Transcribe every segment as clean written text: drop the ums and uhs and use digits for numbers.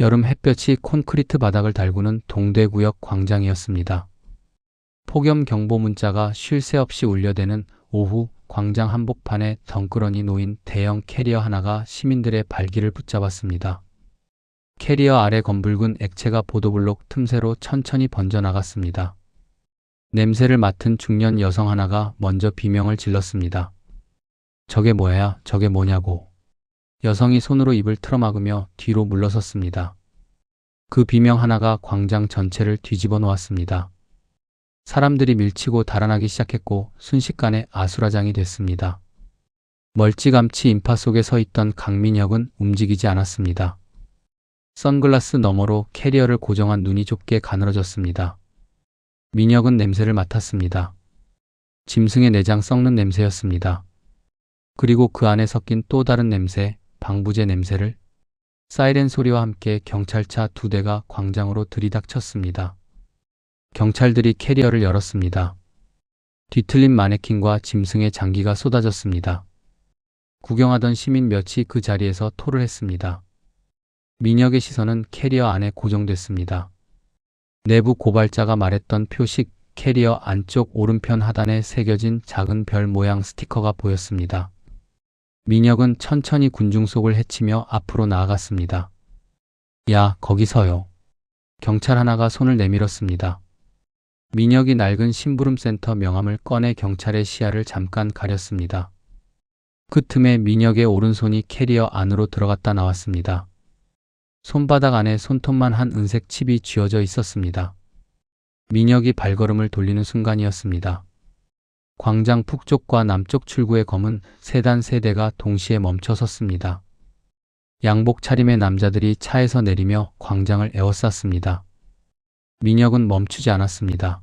여름 햇볕이 콘크리트 바닥을 달구는 동대구역 광장이었습니다. 폭염 경보 문자가 쉴 새 없이 울려대는 오후, 광장 한복판에 덩그러니 놓인 대형 캐리어 하나가 시민들의 발길을 붙잡았습니다. 캐리어 아래 검붉은 액체가 보도블록 틈새로 천천히 번져나갔습니다. 냄새를 맡은 중년 여성 하나가 먼저 비명을 질렀습니다. 저게 뭐야, 저게 뭐냐고. 여성이 손으로 입을 틀어막으며 뒤로 물러섰습니다. 그 비명 하나가 광장 전체를 뒤집어 놓았습니다. 사람들이 밀치고 달아나기 시작했고 순식간에 아수라장이 됐습니다. 멀찌감치 인파 속에 서 있던 강민혁은 움직이지 않았습니다. 선글라스 너머로 캐리어를 고정한 눈이 좁게 가늘어졌습니다. 민혁은 냄새를 맡았습니다. 짐승의 내장 썩는 냄새였습니다. 그리고 그 안에 섞인 또 다른 냄새, 방부제 냄새를 사이렌 소리와 함께 경찰차 2대가 광장으로 들이닥쳤습니다. 경찰들이 캐리어를 열었습니다. 뒤틀린 마네킹과 짐승의 장기가 쏟아졌습니다. 구경하던 시민 몇이 그 자리에서 토를 했습니다. 민혁의 시선은 캐리어 안에 고정됐습니다. 내부 고발자가 말했던 표식, 캐리어 안쪽 오른편 하단에 새겨진 작은 별 모양 스티커가 보였습니다. 민혁은 천천히 군중 속을 헤치며 앞으로 나아갔습니다. 야, 거기 서요. 경찰 하나가 손을 내밀었습니다. 민혁이 낡은 심부름센터 명함을 꺼내 경찰의 시야를 잠깐 가렸습니다. 그 틈에 민혁의 오른손이 캐리어 안으로 들어갔다 나왔습니다. 손바닥 안에 손톱만 한 은색 칩이 쥐어져 있었습니다. 민혁이 발걸음을 돌리는 순간이었습니다. 광장 북쪽과 남쪽 출구의 검은 세단 3대가 동시에 멈춰 섰습니다. 양복 차림의 남자들이 차에서 내리며 광장을 에워쌌습니다. 민혁은 멈추지 않았습니다.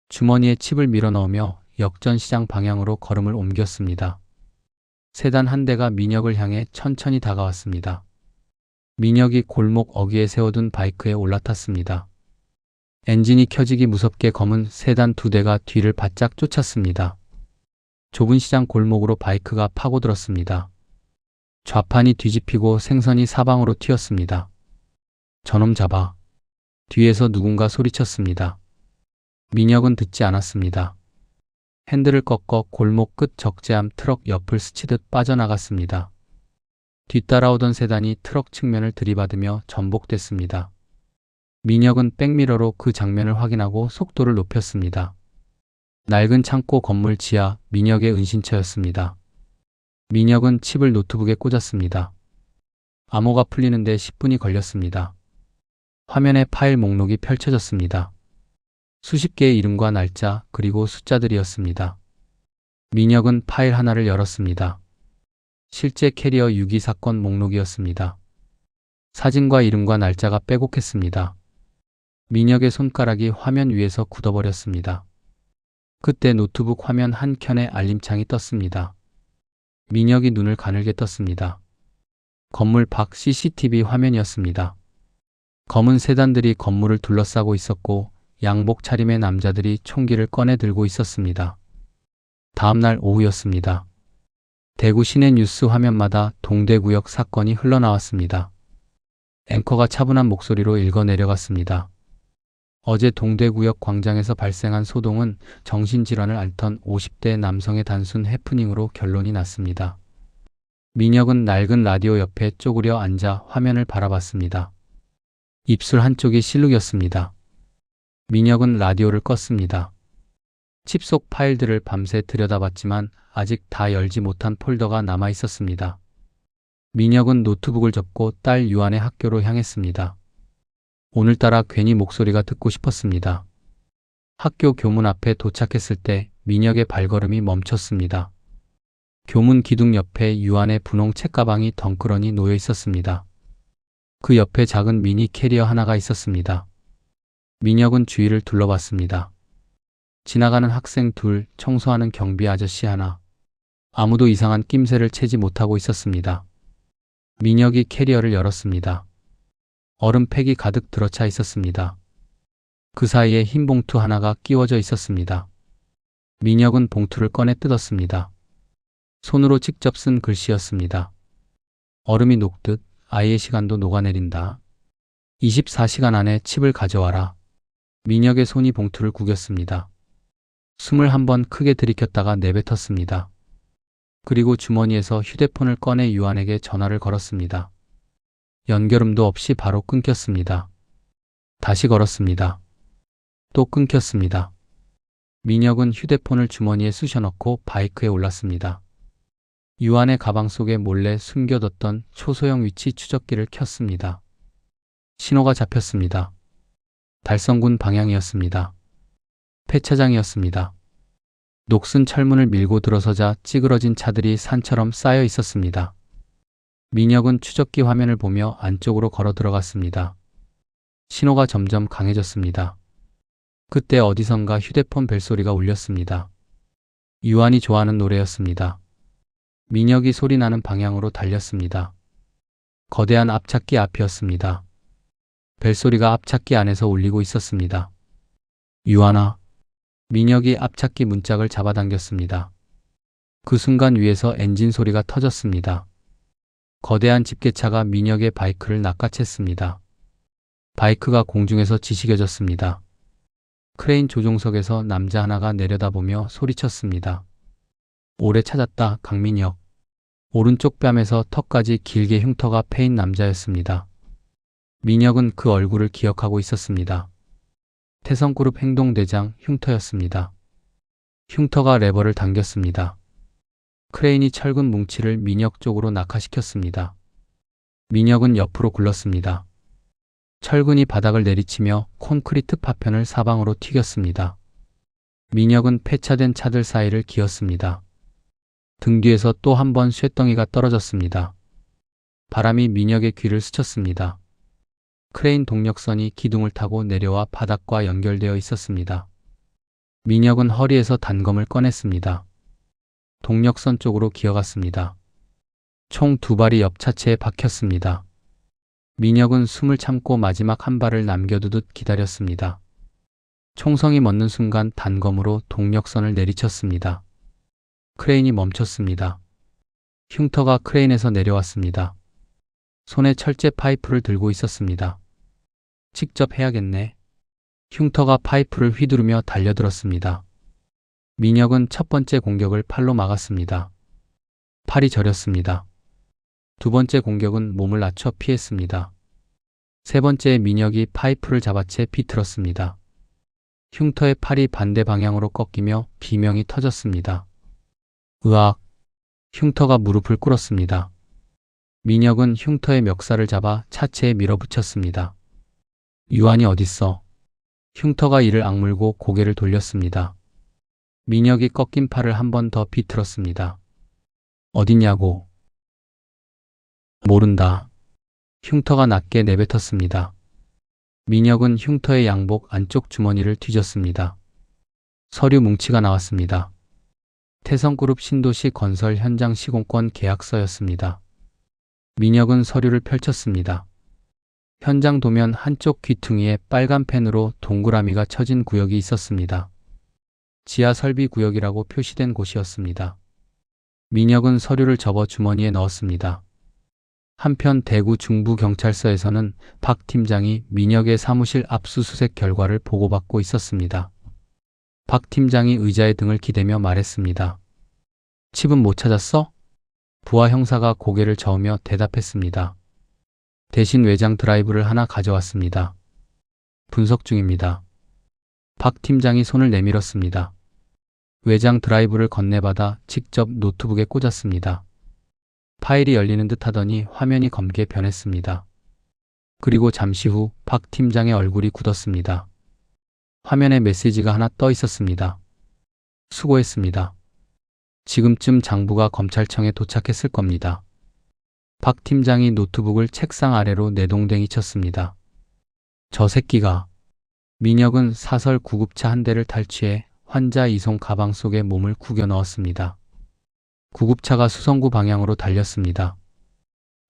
주머니에 칩을 밀어넣으며 역전시장 방향으로 걸음을 옮겼습니다. 세단 한 대가 민혁을 향해 천천히 다가왔습니다. 민혁이 골목 어귀에 세워둔 바이크에 올라탔습니다. 엔진이 켜지기 무섭게 검은 세단 2대가 뒤를 바짝 쫓았습니다. 좁은 시장 골목으로 바이크가 파고들었습니다. 좌판이 뒤집히고 생선이 사방으로 튀었습니다. 저놈 잡아. 뒤에서 누군가 소리쳤습니다. 민혁은 듣지 않았습니다. 핸들을 꺾어 골목 끝 적재함 트럭 옆을 스치듯 빠져나갔습니다. 뒤따라오던 세단이 트럭 측면을 들이받으며 전복됐습니다. 민혁은 백미러로 그 장면을 확인하고 속도를 높였습니다. 낡은 창고 건물 지하 민혁의 은신처였습니다. 민혁은 칩을 노트북에 꽂았습니다. 암호가 풀리는데 10분이 걸렸습니다. 화면에 파일 목록이 펼쳐졌습니다. 수십 개의 이름과 날짜 그리고 숫자들이었습니다. 민혁은 파일 하나를 열었습니다. 실제 캐리어 유기 사건 목록이었습니다. 사진과 이름과 날짜가 빼곡했습니다. 민혁의 손가락이 화면 위에서 굳어버렸습니다. 그때 노트북 화면 한 켠에 알림창이 떴습니다. 민혁이 눈을 가늘게 떴습니다. 건물 밖 CCTV 화면이었습니다. 검은 세단들이 건물을 둘러싸고 있었고 양복 차림의 남자들이 총기를 꺼내 들고 있었습니다. 다음날 오후였습니다. 대구 시내 뉴스 화면마다 동대구역 사건이 흘러나왔습니다. 앵커가 차분한 목소리로 읽어 내려갔습니다. 어제 동대구역 광장에서 발생한 소동은 정신질환을 앓던 50대 남성의 단순 해프닝으로 결론이 났습니다. 민혁은 낡은 라디오 옆에 쪼그려 앉아 화면을 바라봤습니다. 입술 한쪽이 실룩이었습니다. 민혁은 라디오를 껐습니다. 칩 속 파일들을 밤새 들여다봤지만 아직 다 열지 못한 폴더가 남아 있었습니다. 민혁은 노트북을 접고 딸 유한의 학교로 향했습니다. 오늘따라 괜히 목소리가 듣고 싶었습니다. 학교 교문 앞에 도착했을 때 민혁의 발걸음이 멈췄습니다. 교문 기둥 옆에 유한의 분홍 책가방이 덩그러니 놓여 있었습니다. 그 옆에 작은 미니 캐리어 하나가 있었습니다. 민혁은 주위를 둘러봤습니다. 지나가는 학생 둘, 청소하는 경비 아저씨 하나. 아무도 이상한 낌새를 채지 못하고 있었습니다. 민혁이 캐리어를 열었습니다. 얼음팩이 가득 들어차 있었습니다. 그 사이에 흰 봉투 하나가 끼워져 있었습니다. 민혁은 봉투를 꺼내 뜯었습니다. 손으로 직접 쓴 글씨였습니다. 얼음이 녹듯 아이의 시간도 녹아내린다. 24시간 안에 칩을 가져와라. 민혁의 손이 봉투를 구겼습니다. 숨을 한번 크게 들이켰다가 내뱉었습니다. 그리고 주머니에서 휴대폰을 꺼내 유한에게 전화를 걸었습니다. 연결음도 없이 바로 끊겼습니다. 다시 걸었습니다. 또 끊겼습니다. 민혁은 휴대폰을 주머니에 쑤셔넣고 바이크에 올랐습니다. 유한의 가방 속에 몰래 숨겨뒀던 초소형 위치 추적기를 켰습니다. 신호가 잡혔습니다. 달성군 방향이었습니다. 폐차장이었습니다. 녹슨 철문을 밀고 들어서자 찌그러진 차들이 산처럼 쌓여 있었습니다. 민혁은 추적기 화면을 보며 안쪽으로 걸어 들어갔습니다. 신호가 점점 강해졌습니다. 그때 어디선가 휴대폰 벨소리가 울렸습니다. 유한이 좋아하는 노래였습니다. 민혁이 소리나는 방향으로 달렸습니다. 거대한 앞찾기 앞이었습니다. 벨소리가 앞찾기 안에서 울리고 있었습니다. 유한아. 민혁이 앞찾기 문짝을 잡아당겼습니다. 그 순간 위에서 엔진 소리가 터졌습니다. 거대한 집게차가 민혁의 바이크를 낚아챘습니다. 바이크가 공중에서 지시겨졌습니다. 크레인 조종석에서 남자 하나가 내려다보며 소리쳤습니다. 오래 찾았다, 강민혁. 오른쪽 뺨에서 턱까지 길게 흉터가 패인 남자였습니다. 민혁은 그 얼굴을 기억하고 있었습니다. 태성그룹 행동대장 흉터였습니다. 흉터가 레버를 당겼습니다. 크레인이 철근 뭉치를 민혁 쪽으로 낙하시켰습니다. 민혁은 옆으로 굴렀습니다. 철근이 바닥을 내리치며 콘크리트 파편을 사방으로 튀겼습니다. 민혁은 폐차된 차들 사이를 기었습니다. 등 뒤에서 또 한 번 쇳덩이가 떨어졌습니다. 바람이 민혁의 귀를 스쳤습니다. 크레인 동력선이 기둥을 타고 내려와 바닥과 연결되어 있었습니다. 민혁은 허리에서 단검을 꺼냈습니다. 동력선 쪽으로 기어갔습니다. 총 2발이 옆 차체에 박혔습니다. 민혁은 숨을 참고 마지막 한 발을 남겨두듯 기다렸습니다. 총성이 멎는 순간 단검으로 동력선을 내리쳤습니다. 크레인이 멈췄습니다. 흉터가 크레인에서 내려왔습니다. 손에 철제 파이프를 들고 있었습니다. 직접 해야겠네. 흉터가 파이프를 휘두르며 달려들었습니다. 민혁은 첫 번째 공격을 팔로 막았습니다. 팔이 저렸습니다. 두 번째 공격은 몸을 낮춰 피했습니다. 세 번째에 민혁이 파이프를 잡아채 비틀었습니다. 흉터의 팔이 반대 방향으로 꺾이며 비명이 터졌습니다. 으악! 흉터가 무릎을 꿇었습니다. 민혁은 흉터의 멱살을 잡아 차체에 밀어붙였습니다. 유한이 어딨어? 흉터가 이를 악물고 고개를 돌렸습니다. 민혁이 꺾인 팔을 한 번 더 비틀었습니다. 어딨냐고? 모른다. 흉터가 낮게 내뱉었습니다. 민혁은 흉터의 양복 안쪽 주머니를 뒤졌습니다. 서류 뭉치가 나왔습니다. 태성그룹 신도시 건설 현장 시공권 계약서였습니다. 민혁은 서류를 펼쳤습니다. 현장 도면 한쪽 귀퉁이에 빨간 펜으로 동그라미가 쳐진 구역이 있었습니다. 지하 설비 구역이라고 표시된 곳이었습니다. 민혁은 서류를 접어 주머니에 넣었습니다. 한편 대구 중부경찰서에서는 박 팀장이 민혁의 사무실 압수수색 결과를 보고받고 있었습니다. 박 팀장이 의자에 등을 기대며 말했습니다. 칩은 못 찾았어? 부하 형사가 고개를 저으며 대답했습니다. 대신 외장 드라이브를 하나 가져왔습니다. 분석 중입니다. 박 팀장이 손을 내밀었습니다. 외장 드라이브를 건네받아 직접 노트북에 꽂았습니다. 파일이 열리는 듯 하더니 화면이 검게 변했습니다. 그리고 잠시 후 박 팀장의 얼굴이 굳었습니다. 화면에 메시지가 하나 떠 있었습니다. 수고했습니다. 지금쯤 장부가 검찰청에 도착했을 겁니다. 박 팀장이 노트북을 책상 아래로 내동댕이 쳤습니다. 저 새끼가. 민혁은 사설 구급차 한 대를 탈취해 환자 이송 가방 속에 몸을 구겨 넣었습니다. 구급차가 수성구 방향으로 달렸습니다.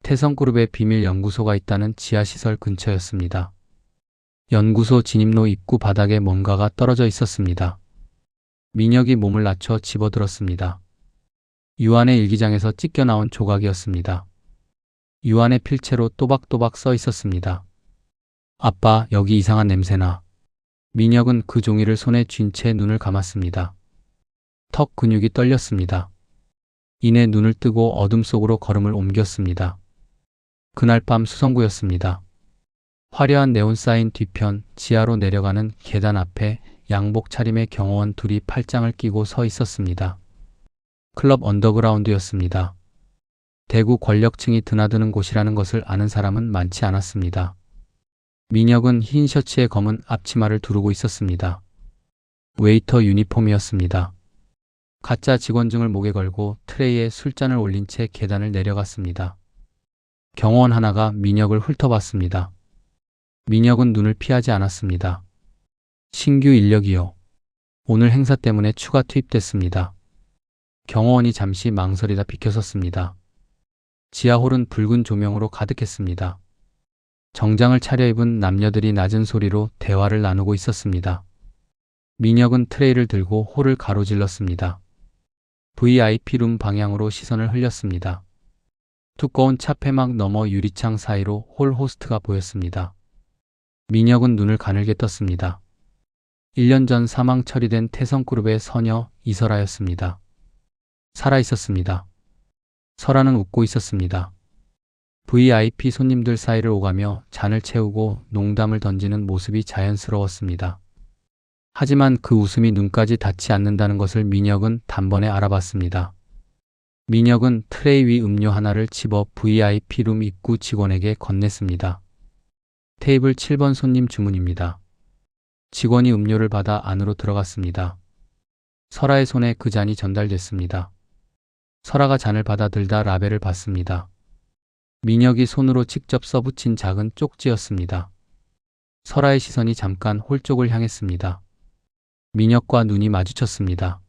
태성그룹의 비밀 연구소가 있다는 지하시설 근처였습니다. 연구소 진입로 입구 바닥에 뭔가가 떨어져 있었습니다. 민혁이 몸을 낮춰 집어들었습니다. 유한의 일기장에서 찢겨 나온 조각이었습니다. 유한의 필체로 또박또박 써 있었습니다. 아빠, 여기 이상한 냄새나. 민혁은 그 종이를 손에 쥔 채 눈을 감았습니다. 턱 근육이 떨렸습니다. 이내 눈을 뜨고 어둠 속으로 걸음을 옮겼습니다. 그날 밤 수성구였습니다. 화려한 네온 사인 뒤편 지하로 내려가는 계단 앞에 양복 차림의 경호원 둘이 팔짱을 끼고 서 있었습니다. 클럽 언더그라운드였습니다. 대구 권력층이 드나드는 곳이라는 것을 아는 사람은 많지 않았습니다. 민혁은 흰 셔츠에 검은 앞치마를 두르고 있었습니다. 웨이터 유니폼이었습니다. 가짜 직원증을 목에 걸고 트레이에 술잔을 올린 채 계단을 내려갔습니다. 경호원 하나가 민혁을 훑어봤습니다. 민혁은 눈을 피하지 않았습니다. 신규 인력이요. 오늘 행사 때문에 추가 투입됐습니다. 경호원이 잠시 망설이다 비켜섰습니다. 지하홀은 붉은 조명으로 가득했습니다. 정장을 차려입은 남녀들이 낮은 소리로 대화를 나누고 있었습니다. 민혁은 트레이를 들고 홀을 가로질렀습니다. VIP룸 방향으로 시선을 흘렸습니다. 두꺼운 차폐막 너머 유리창 사이로 홀 호스트가 보였습니다. 민혁은 눈을 가늘게 떴습니다. 1년 전 사망 처리된 태성그룹의 서녀 이설아였습니다. 살아있었습니다. 설아는 웃고 있었습니다. VIP 손님들 사이를 오가며 잔을 채우고 농담을 던지는 모습이 자연스러웠습니다. 하지만 그 웃음이 눈까지 닿지 않는다는 것을 민혁은 단번에 알아봤습니다. 민혁은 트레이 위 음료 하나를 집어 VIP룸 입구 직원에게 건넸습니다. 테이블 7번 손님 주문입니다. 직원이 음료를 받아 안으로 들어갔습니다. 설아의 손에 그 잔이 전달됐습니다. 설아가 잔을 받아들다 라벨을 봤습니다. 민혁이 손으로 직접 써붙인 작은 쪽지였습니다. 설아의 시선이 잠깐 홀 쪽을 향했습니다. 민혁과 눈이 마주쳤습니다.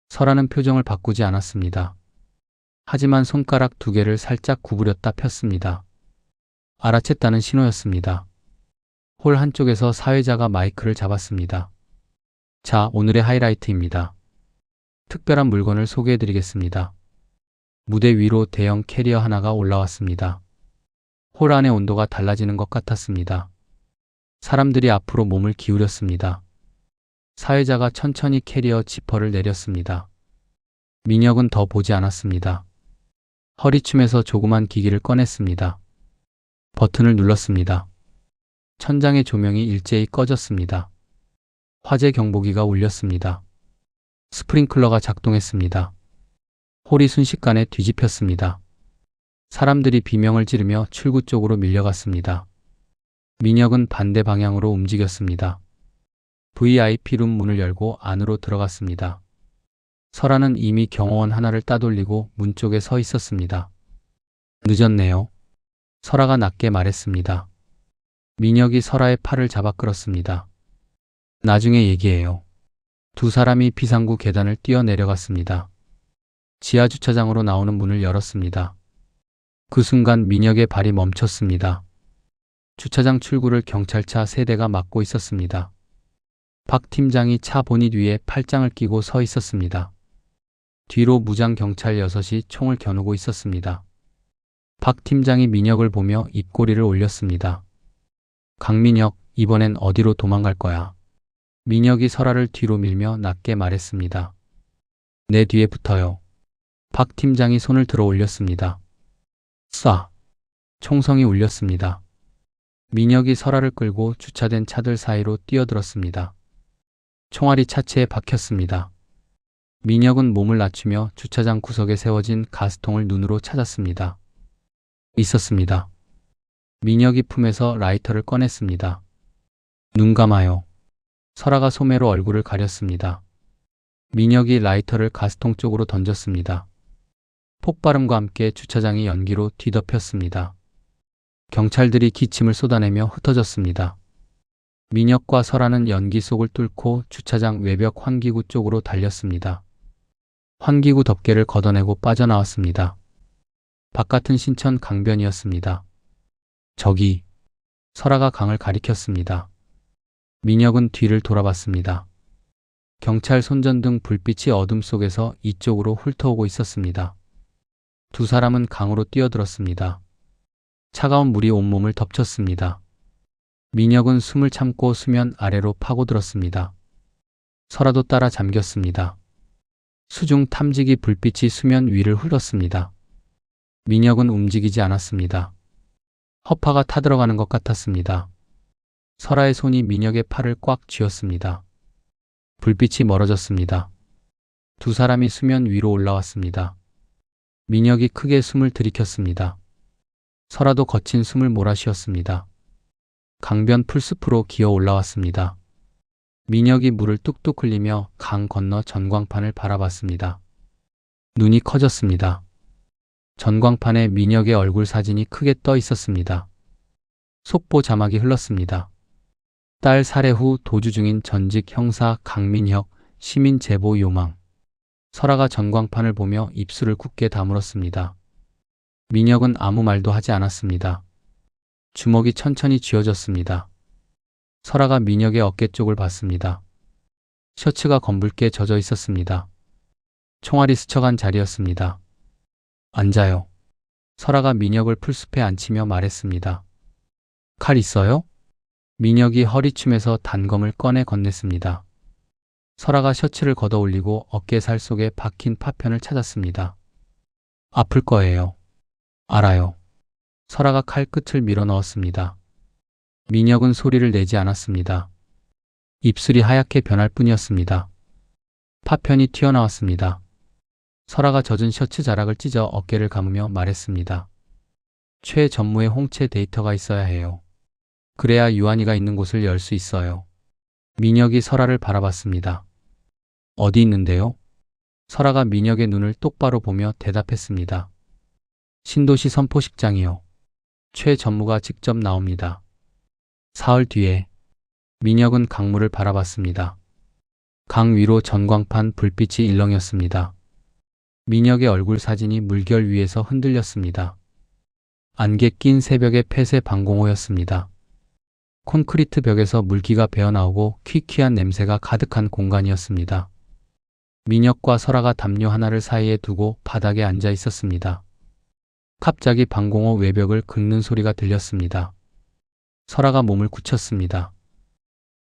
설아는 표정을 바꾸지 않았습니다. 하지만 손가락 2개를 살짝 구부렸다 폈습니다. 알아챘다는 신호였습니다. 홀 한쪽에서 사회자가 마이크를 잡았습니다. 자, 오늘의 하이라이트입니다. 특별한 물건을 소개해드리겠습니다. 무대 위로 대형 캐리어 하나가 올라왔습니다. 홀 안의 온도가 달라지는 것 같았습니다. 사람들이 앞으로 몸을 기울였습니다. 사회자가 천천히 캐리어 지퍼를 내렸습니다. 민혁은 더 보지 않았습니다. 허리춤에서 조그만 기기를 꺼냈습니다. 버튼을 눌렀습니다. 천장의 조명이 일제히 꺼졌습니다. 화재 경보기가 울렸습니다. 스프링클러가 작동했습니다. 홀이 순식간에 뒤집혔습니다. 사람들이 비명을 지르며 출구 쪽으로 밀려갔습니다. 민혁은 반대 방향으로 움직였습니다. VIP룸 문을 열고 안으로 들어갔습니다. 설아는 이미 경호원 하나를 따돌리고 문 쪽에 서 있었습니다. 늦었네요. 설아가 낮게 말했습니다. 민혁이 설아의 팔을 잡아 끌었습니다. 나중에 얘기해요. 두 사람이 비상구 계단을 뛰어내려갔습니다. 지하 주차장으로 나오는 문을 열었습니다. 그 순간 민혁의 발이 멈췄습니다. 주차장 출구를 경찰차 3대가 막고 있었습니다. 박 팀장이 차 보닛 위에 팔짱을 끼고 서 있었습니다. 뒤로 무장 경찰 6이 총을 겨누고 있었습니다. 박 팀장이 민혁을 보며 입꼬리를 올렸습니다. 강민혁, 이번엔 어디로 도망갈 거야? 민혁이 설아를 뒤로 밀며 낮게 말했습니다. 내 뒤에 붙어요. 박 팀장이 손을 들어 올렸습니다. 쏴! 총성이 울렸습니다. 민혁이 설아를 끌고 주차된 차들 사이로 뛰어들었습니다. 총알이 차체에 박혔습니다. 민혁은 몸을 낮추며 주차장 구석에 세워진 가스통을 눈으로 찾았습니다. 있었습니다. 민혁이 품에서 라이터를 꺼냈습니다. 눈 감아요. 설아가 소매로 얼굴을 가렸습니다. 민혁이 라이터를 가스통 쪽으로 던졌습니다. 폭발음과 함께 주차장이 연기로 뒤덮였습니다. 경찰들이 기침을 쏟아내며 흩어졌습니다. 민혁과 설아는 연기 속을 뚫고 주차장 외벽 환기구 쪽으로 달렸습니다. 환기구 덮개를 걷어내고 빠져나왔습니다. 바깥은 신천 강변이었습니다. 저기, 설아가 강을 가리켰습니다. 민혁은 뒤를 돌아봤습니다. 경찰 손전등 불빛이 어둠 속에서 이쪽으로 훑어오고 있었습니다. 두 사람은 강으로 뛰어들었습니다. 차가운 물이 온몸을 덮쳤습니다. 민혁은 숨을 참고 수면 아래로 파고들었습니다. 설아도 따라 잠겼습니다. 수중 탐지기 불빛이 수면 위를 흘렀습니다. 민혁은 움직이지 않았습니다. 허파가 타들어가는 것 같았습니다. 설아의 손이 민혁의 팔을 꽉 쥐었습니다. 불빛이 멀어졌습니다. 두 사람이 수면 위로 올라왔습니다. 민혁이 크게 숨을 들이켰습니다. 설아도 거친 숨을 몰아쉬었습니다. 강변 풀숲으로 기어 올라왔습니다. 민혁이 물을 뚝뚝 흘리며 강 건너 전광판을 바라봤습니다. 눈이 커졌습니다. 전광판에 민혁의 얼굴 사진이 크게 떠 있었습니다. 속보 자막이 흘렀습니다. 딸 살해 후 도주 중인 전직 형사 강민혁, 시민 제보 요망. 설아가 전광판을 보며 입술을 굳게 다물었습니다. 민혁은 아무 말도 하지 않았습니다. 주먹이 천천히 쥐어졌습니다. 설아가 민혁의 어깨 쪽을 봤습니다. 셔츠가 검붉게 젖어 있었습니다. 총알이 스쳐간 자리였습니다. 앉아요. 설아가 민혁을 풀숲에 앉히며 말했습니다. 칼 있어요? 민혁이 허리춤에서 단검을 꺼내 건넸습니다. 설아가 셔츠를 걷어 올리고 어깨살 속에 박힌 파편을 찾았습니다. 아플 거예요. 알아요. 설아가 칼 끝을 밀어 넣었습니다. 민혁은 소리를 내지 않았습니다. 입술이 하얗게 변할 뿐이었습니다. 파편이 튀어나왔습니다. 설아가 젖은 셔츠 자락을 찢어 어깨를 감으며 말했습니다. 최 전무의 홍채 데이터가 있어야 해요. 그래야 유한이가 있는 곳을 열 수 있어요. 민혁이 설아를 바라봤습니다. 어디 있는데요? 설아가 민혁의 눈을 똑바로 보며 대답했습니다. 신도시 선포식장이요. 최 전무가 직접 나옵니다. 사흘 뒤에. 민혁은 강물을 바라봤습니다. 강 위로 전광판 불빛이 일렁였습니다. 민혁의 얼굴 사진이 물결 위에서 흔들렸습니다. 안개 낀 새벽의 폐쇄 방공호였습니다. 콘크리트 벽에서 물기가 배어나오고 퀴퀴한 냄새가 가득한 공간이었습니다. 민혁과 설아가 담요 하나를 사이에 두고 바닥에 앉아 있었습니다. 갑자기 방공호 외벽을 긁는 소리가 들렸습니다. 설아가 몸을 굳혔습니다.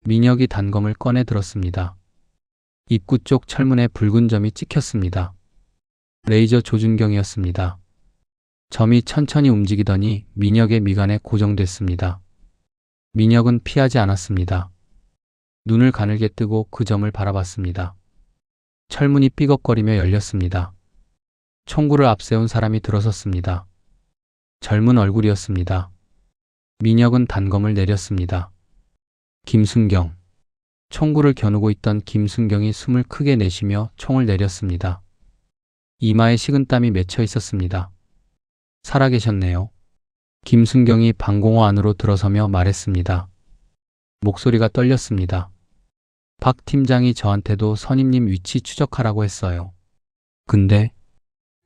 민혁이 단검을 꺼내 들었습니다. 입구 쪽 철문에 붉은 점이 찍혔습니다. 레이저 조준경이었습니다. 점이 천천히 움직이더니 민혁의 미간에 고정됐습니다. 민혁은 피하지 않았습니다. 눈을 가늘게 뜨고 그 점을 바라봤습니다. 철문이 삐걱거리며 열렸습니다. 총구를 앞세운 사람이 들어섰습니다. 젊은 얼굴이었습니다. 민혁은 단검을 내렸습니다. 김순경. 총구를 겨누고 있던 김순경이 숨을 크게 내쉬며 총을 내렸습니다. 이마에 식은땀이 맺혀 있었습니다. 살아계셨네요. 김순경이 방공호 안으로 들어서며 말했습니다. 목소리가 떨렸습니다. 박 팀장이 저한테도 선임님 위치 추적하라고 했어요. 근데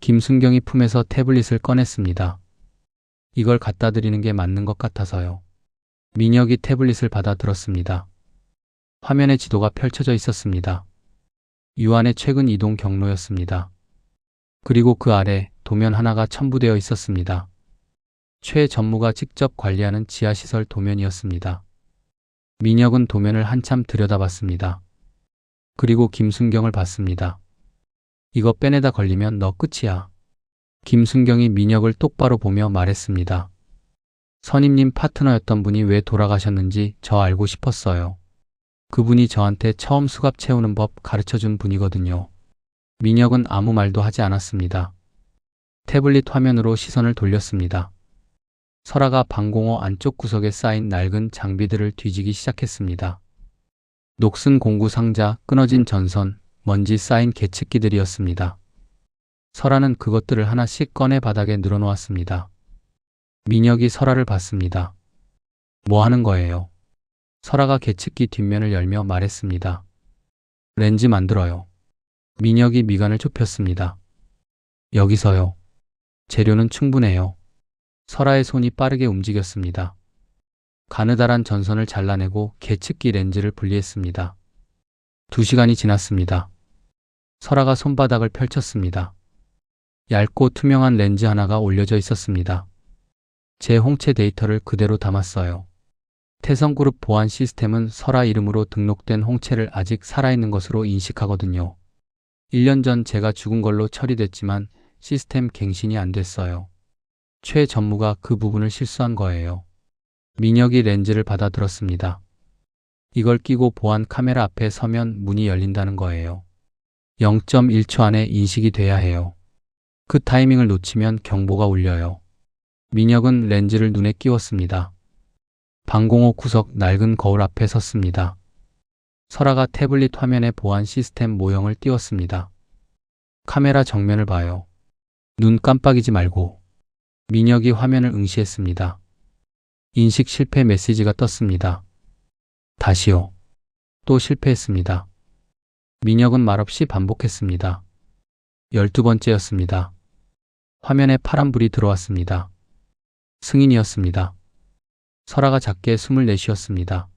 김순경이 품에서 태블릿을 꺼냈습니다. 이걸 갖다 드리는 게 맞는 것 같아서요. 민혁이 태블릿을 받아 들었습니다. 화면에 지도가 펼쳐져 있었습니다. 유한의 최근 이동 경로였습니다. 그리고 그 아래 도면 하나가 첨부되어 있었습니다. 최 전무가 직접 관리하는 지하시설 도면이었습니다. 민혁은 도면을 한참 들여다봤습니다. 그리고 김순경을 봤습니다. 이거 빼내다 걸리면 너 끝이야. 김순경이 민혁을 똑바로 보며 말했습니다. 선임님 파트너였던 분이 왜 돌아가셨는지 저 알고 싶었어요. 그분이 저한테 처음 수갑 채우는 법 가르쳐준 분이거든요. 민혁은 아무 말도 하지 않았습니다. 태블릿 화면으로 시선을 돌렸습니다. 설아가 방공호 안쪽 구석에 쌓인 낡은 장비들을 뒤지기 시작했습니다. 녹슨 공구 상자, 끊어진 전선, 먼지 쌓인 계측기들이었습니다. 설아는 그것들을 하나씩 꺼내 바닥에 늘어놓았습니다. 민혁이 설아를 봤습니다. 뭐 하는 거예요? 설아가 계측기 뒷면을 열며 말했습니다. 렌즈 만들어요. 민혁이 미간을 좁혔습니다. 여기서요. 재료는 충분해요. 설아의 손이 빠르게 움직였습니다. 가느다란 전선을 잘라내고 계측기 렌즈를 분리했습니다. 2시간이 지났습니다. 설아가 손바닥을 펼쳤습니다. 얇고 투명한 렌즈 하나가 올려져 있었습니다. 제 홍채 데이터를 그대로 담았어요. 태성그룹 보안 시스템은 설아 이름으로 등록된 홍채를 아직 살아있는 것으로 인식하거든요. 1년 전 제가 죽은 걸로 처리됐지만 시스템 갱신이 안 됐어요. 최 전무가 그 부분을 실수한 거예요. 민혁이 렌즈를 받아들었습니다. 이걸 끼고 보안 카메라 앞에 서면 문이 열린다는 거예요. 0.1초 안에 인식이 돼야 해요. 그 타이밍을 놓치면 경보가 울려요. 민혁은 렌즈를 눈에 끼웠습니다. 방공호 구석 낡은 거울 앞에 섰습니다. 설아가 태블릿 화면에 보안 시스템 모형을 띄웠습니다. 카메라 정면을 봐요. 눈 깜빡이지 말고. 민혁이 화면을 응시했습니다. 인식 실패 메시지가 떴습니다. 다시요. 또 실패했습니다. 민혁은 말없이 반복했습니다. 12번째였습니다. 화면에 파란불이 들어왔습니다. 승인이었습니다. 설아가 작게 숨을 내쉬었습니다.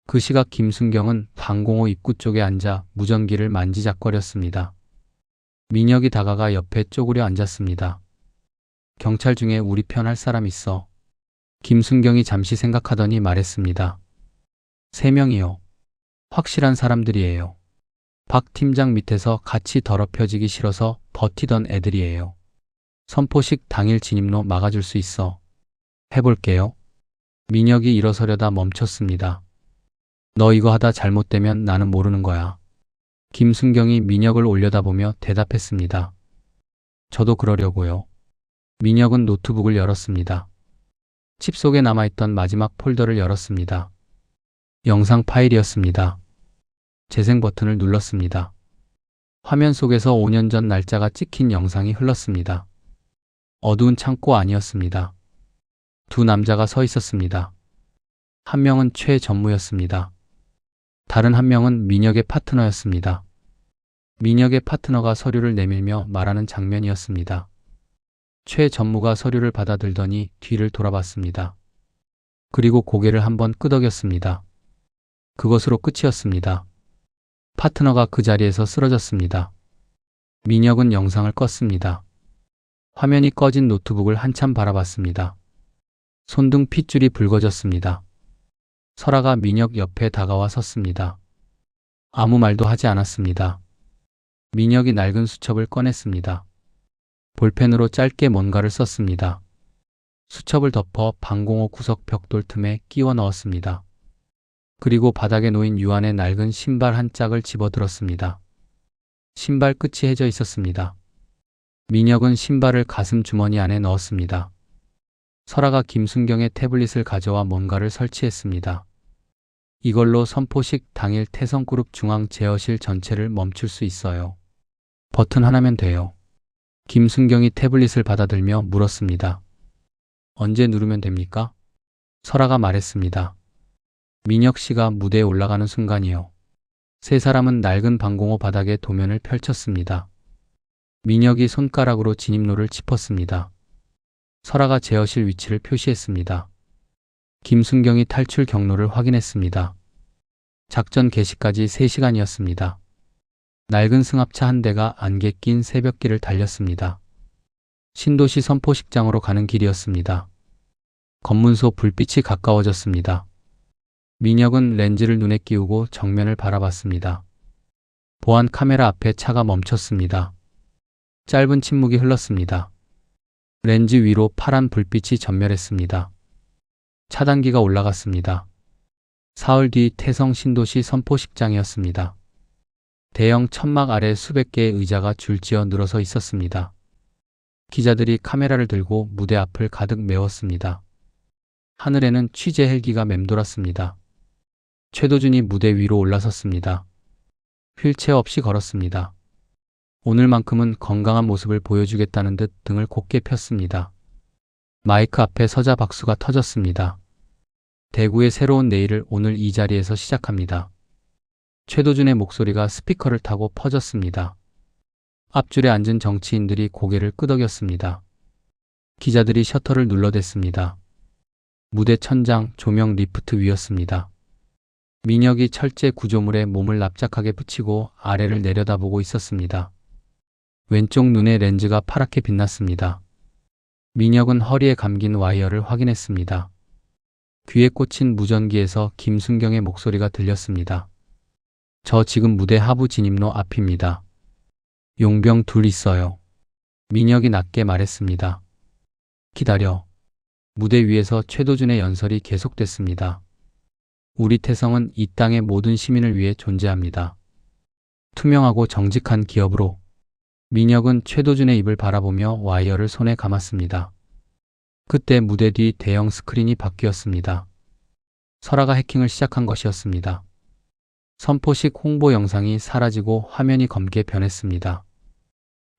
그 시각 김순경은 방공호 입구 쪽에 앉아 무전기를 만지작거렸습니다. 민혁이 다가가 옆에 쪼그려 앉았습니다. 경찰 중에 우리 편 할 사람 있어. 김순경이 잠시 생각하더니 말했습니다. 3명이요. 확실한 사람들이에요. 박 팀장 밑에서 같이 더럽혀지기 싫어서 버티던 애들이에요. 선포식 당일 진입로 막아줄 수 있어. 해볼게요. 민혁이 일어서려다 멈췄습니다. 너 이거 하다 잘못되면 나는 모르는 거야. 김순경이 민혁을 올려다보며 대답했습니다. 저도 그러려고요. 민혁은 노트북을 열었습니다. 칩 속에 남아있던 마지막 폴더를 열었습니다. 영상 파일이었습니다. 재생 버튼을 눌렀습니다. 화면 속에서 5년 전 날짜가 찍힌 영상이 흘렀습니다. 어두운 창고 안이었습니다. 2 남자가 서 있었습니다. 한 명은 최 전무였습니다. 다른 한 명은 민혁의 파트너였습니다. 민혁의 파트너가 서류를 내밀며 말하는 장면이었습니다. 최 전무가 서류를 받아들더니 뒤를 돌아봤습니다. 그리고 고개를 한번 끄덕였습니다. 그것으로 끝이었습니다. 파트너가 그 자리에서 쓰러졌습니다. 민혁은 영상을 껐습니다. 화면이 꺼진 노트북을 한참 바라봤습니다. 손등 핏줄이 붉어졌습니다. 설아가 민혁 옆에 다가와 섰습니다. 아무 말도 하지 않았습니다. 민혁이 낡은 수첩을 꺼냈습니다. 볼펜으로 짧게 뭔가를 썼습니다. 수첩을 덮어 방공호 구석 벽돌 틈에 끼워 넣었습니다. 그리고 바닥에 놓인 유안의 낡은 신발 한 짝을 집어들었습니다. 신발 끝이 해져 있었습니다. 민혁은 신발을 가슴 주머니 안에 넣었습니다. 설아가 김순경의 태블릿을 가져와 뭔가를 설치했습니다. 이걸로 선포식 당일 태성그룹 중앙 제어실 전체를 멈출 수 있어요. 버튼 하나면 돼요. 김순경이 태블릿을 받아들며 물었습니다. 언제 누르면 됩니까? 설아가 말했습니다. 민혁 씨가 무대에 올라가는 순간이요. 3사람은 낡은 방공호 바닥에 도면을 펼쳤습니다. 민혁이 손가락으로 진입로를 짚었습니다. 설아가 제어실 위치를 표시했습니다. 김순경이 탈출 경로를 확인했습니다. 작전 개시까지 3시간이었습니다. 낡은 승합차 한 대가 안개 낀 새벽길을 달렸습니다. 신도시 선포식장으로 가는 길이었습니다. 검문소 불빛이 가까워졌습니다. 민혁은 렌즈를 눈에 끼우고 정면을 바라봤습니다. 보안 카메라 앞에 차가 멈췄습니다. 짧은 침묵이 흘렀습니다. 렌즈 위로 파란 불빛이 전멸했습니다. 차단기가 올라갔습니다. 사흘 뒤 태성 신도시 선포식장이었습니다. 대형 천막 아래 수백 개의 의자가 줄지어 늘어서 있었습니다. 기자들이 카메라를 들고 무대 앞을 가득 메웠습니다. 하늘에는 취재 헬기가 맴돌았습니다. 최도준이 무대 위로 올라섰습니다. 휠체어 없이 걸었습니다. 오늘만큼은 건강한 모습을 보여주겠다는 듯 등을 곧게 폈습니다. 마이크 앞에 서자 박수가 터졌습니다. 대구의 새로운 내일을 오늘 이 자리에서 시작합니다. 최도준의 목소리가 스피커를 타고 퍼졌습니다. 앞줄에 앉은 정치인들이 고개를 끄덕였습니다. 기자들이 셔터를 눌러댔습니다. 무대 천장, 조명 리프트 위였습니다. 민혁이 철제 구조물에 몸을 납작하게 붙이고 아래를 내려다보고 있었습니다. 왼쪽 눈의 렌즈가 파랗게 빛났습니다. 민혁은 허리에 감긴 와이어를 확인했습니다. 귀에 꽂힌 무전기에서 김순경의 목소리가 들렸습니다. 저 지금 무대 하부 진입로 앞입니다. 용병 둘 있어요. 민혁이 낮게 말했습니다. 기다려. 무대 위에서 최도준의 연설이 계속됐습니다. 우리 태성은 이 땅의 모든 시민을 위해 존재합니다. 투명하고 정직한 기업으로. 민혁은 최도준의 입을 바라보며 와이어를 손에 감았습니다. 그때 무대 뒤 대형 스크린이 바뀌었습니다. 설아가 해킹을 시작한 것이었습니다. 선포식 홍보 영상이 사라지고 화면이 검게 변했습니다.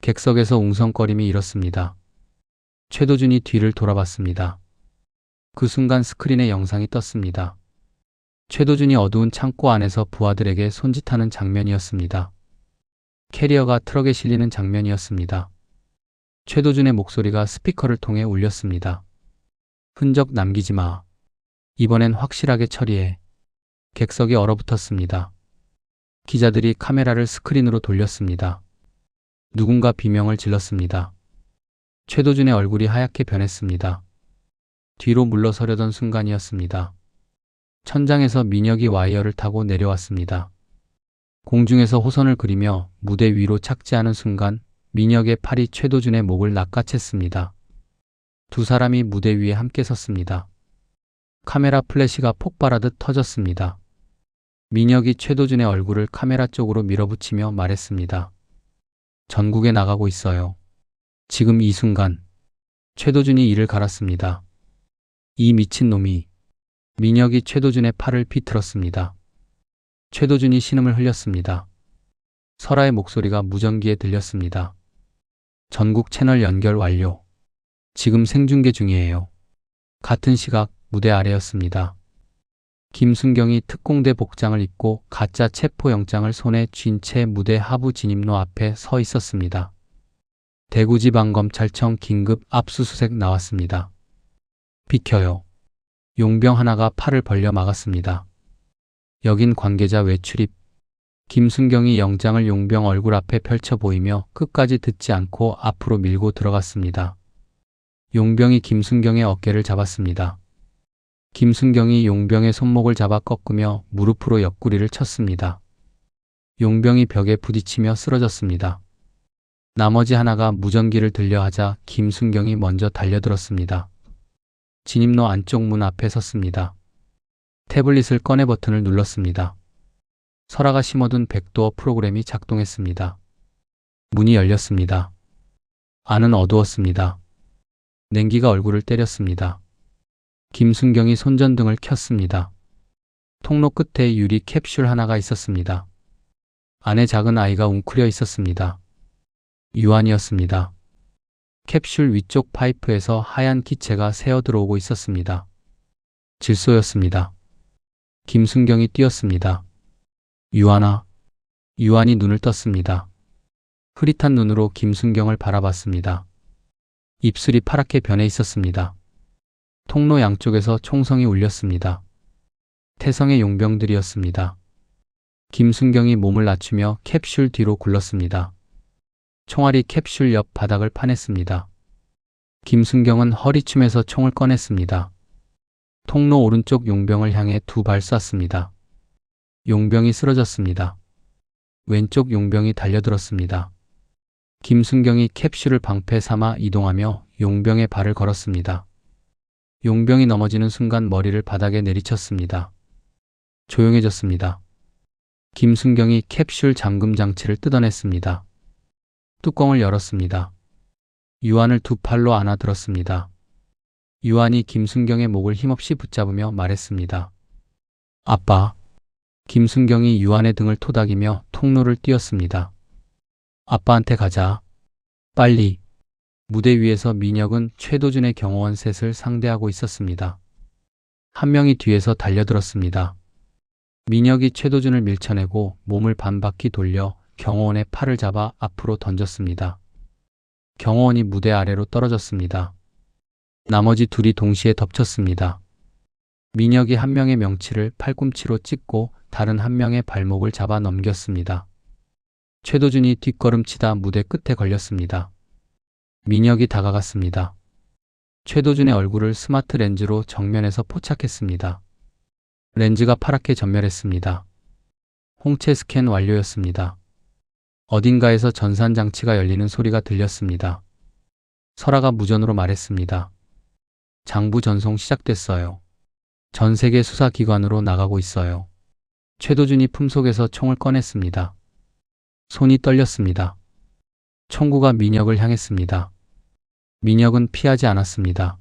객석에서 웅성거림이 일었습니다. 최도준이 뒤를 돌아봤습니다. 그 순간 스크린에 영상이 떴습니다. 최도준이 어두운 창고 안에서 부하들에게 손짓하는 장면이었습니다. 캐리어가 트럭에 실리는 장면이었습니다. 최도준의 목소리가 스피커를 통해 울렸습니다. 흔적 남기지 마. 이번엔 확실하게 처리해. 객석이 얼어붙었습니다. 기자들이 카메라를 스크린으로 돌렸습니다. 누군가 비명을 질렀습니다. 최도준의 얼굴이 하얗게 변했습니다. 뒤로 물러서려던 순간이었습니다. 천장에서 민혁이 와이어를 타고 내려왔습니다. 공중에서 호선을 그리며 무대 위로 착지하는 순간 민혁의 팔이 최도준의 목을 낚아챘습니다. 두 사람이 무대 위에 함께 섰습니다. 카메라 플래시가 폭발하듯 터졌습니다. 민혁이 최도준의 얼굴을 카메라 쪽으로 밀어붙이며 말했습니다. 전국에 나가고 있어요. 지금 이 순간. 최도준이 이를 갈았습니다. 이 미친놈이. 민혁이 최도준의 팔을 비틀었습니다. 최도준이 신음을 흘렸습니다. 설아의 목소리가 무전기에 들렸습니다. 전국 채널 연결 완료. 지금 생중계 중이에요. 같은 시각 무대 아래였습니다. 김순경이 특공대 복장을 입고 가짜 체포영장을 손에 쥔 채 무대 하부 진입로 앞에 서 있었습니다. 대구지방검찰청 긴급 압수수색 나왔습니다. 비켜요. 용병 하나가 팔을 벌려 막았습니다. 여긴 관계자 외출입. 김순경이 영장을 용병 얼굴 앞에 펼쳐 보이며 끝까지 듣지 않고 앞으로 밀고 들어갔습니다. 용병이 김순경의 어깨를 잡았습니다. 김순경이 용병의 손목을 잡아 꺾으며 무릎으로 옆구리를 쳤습니다. 용병이 벽에 부딪히며 쓰러졌습니다. 나머지 하나가 무전기를 들려하자 김순경이 먼저 달려들었습니다. 진입로 안쪽 문 앞에 섰습니다. 태블릿을 꺼내 버튼을 눌렀습니다. 설아가 심어둔 백도어 프로그램이 작동했습니다. 문이 열렸습니다. 안은 어두웠습니다. 냉기가 얼굴을 때렸습니다. 김순경이 손전등을 켰습니다. 통로 끝에 유리 캡슐 하나가 있었습니다. 안에 작은 아이가 웅크려 있었습니다. 유한이었습니다. 캡슐 위쪽 파이프에서 하얀 기체가 새어 들어오고 있었습니다. 질소였습니다. 김순경이 뛰었습니다. 유한아. 유한이 눈을 떴습니다. 흐릿한 눈으로 김순경을 바라봤습니다. 입술이 파랗게 변해 있었습니다. 통로 양쪽에서 총성이 울렸습니다. 태성의 용병들이었습니다. 김순경이 몸을 낮추며 캡슐 뒤로 굴렀습니다. 총알이 캡슐 옆 바닥을 파냈습니다. 김순경은 허리춤에서 총을 꺼냈습니다. 통로 오른쪽 용병을 향해 두 발 쐈습니다. 용병이 쓰러졌습니다. 왼쪽 용병이 달려들었습니다. 김순경이 캡슐을 방패 삼아 이동하며 용병의 발을 걸었습니다. 용병이 넘어지는 순간 머리를 바닥에 내리쳤습니다. 조용해졌습니다. 김순경이 캡슐 잠금 장치를 뜯어냈습니다. 뚜껑을 열었습니다. 유한을 두 팔로 안아들었습니다. 유한이 김순경의 목을 힘없이 붙잡으며 말했습니다. 아빠. 김순경이 유한의 등을 토닥이며 통로를 뛰었습니다. 아빠한테 가자. 빨리. 무대 위에서 민혁은 최도준의 경호원 셋을 상대하고 있었습니다. 한 명이 뒤에서 달려들었습니다. 민혁이 최도준을 밀쳐내고 몸을 반바퀴 돌려 경호원의 팔을 잡아 앞으로 던졌습니다. 경호원이 무대 아래로 떨어졌습니다. 나머지 둘이 동시에 덮쳤습니다. 민혁이 한 명의 명치를 팔꿈치로 찍고 다른 한 명의 발목을 잡아 넘겼습니다. 최도준이 뒷걸음치다 무대 끝에 걸렸습니다. 민혁이 다가갔습니다. 최도준의 얼굴을 스마트 렌즈로 정면에서 포착했습니다. 렌즈가 파랗게 전멸했습니다. 홍채 스캔 완료였습니다. 어딘가에서 전산 장치가 열리는 소리가 들렸습니다. 설아가 무전으로 말했습니다. 장부 전송 시작됐어요. 전 세계 수사기관으로 나가고 있어요. 최도준이 품속에서 총을 꺼냈습니다. 손이 떨렸습니다. 총구가 민혁을 향했습니다. 민혁은 피하지 않았습니다.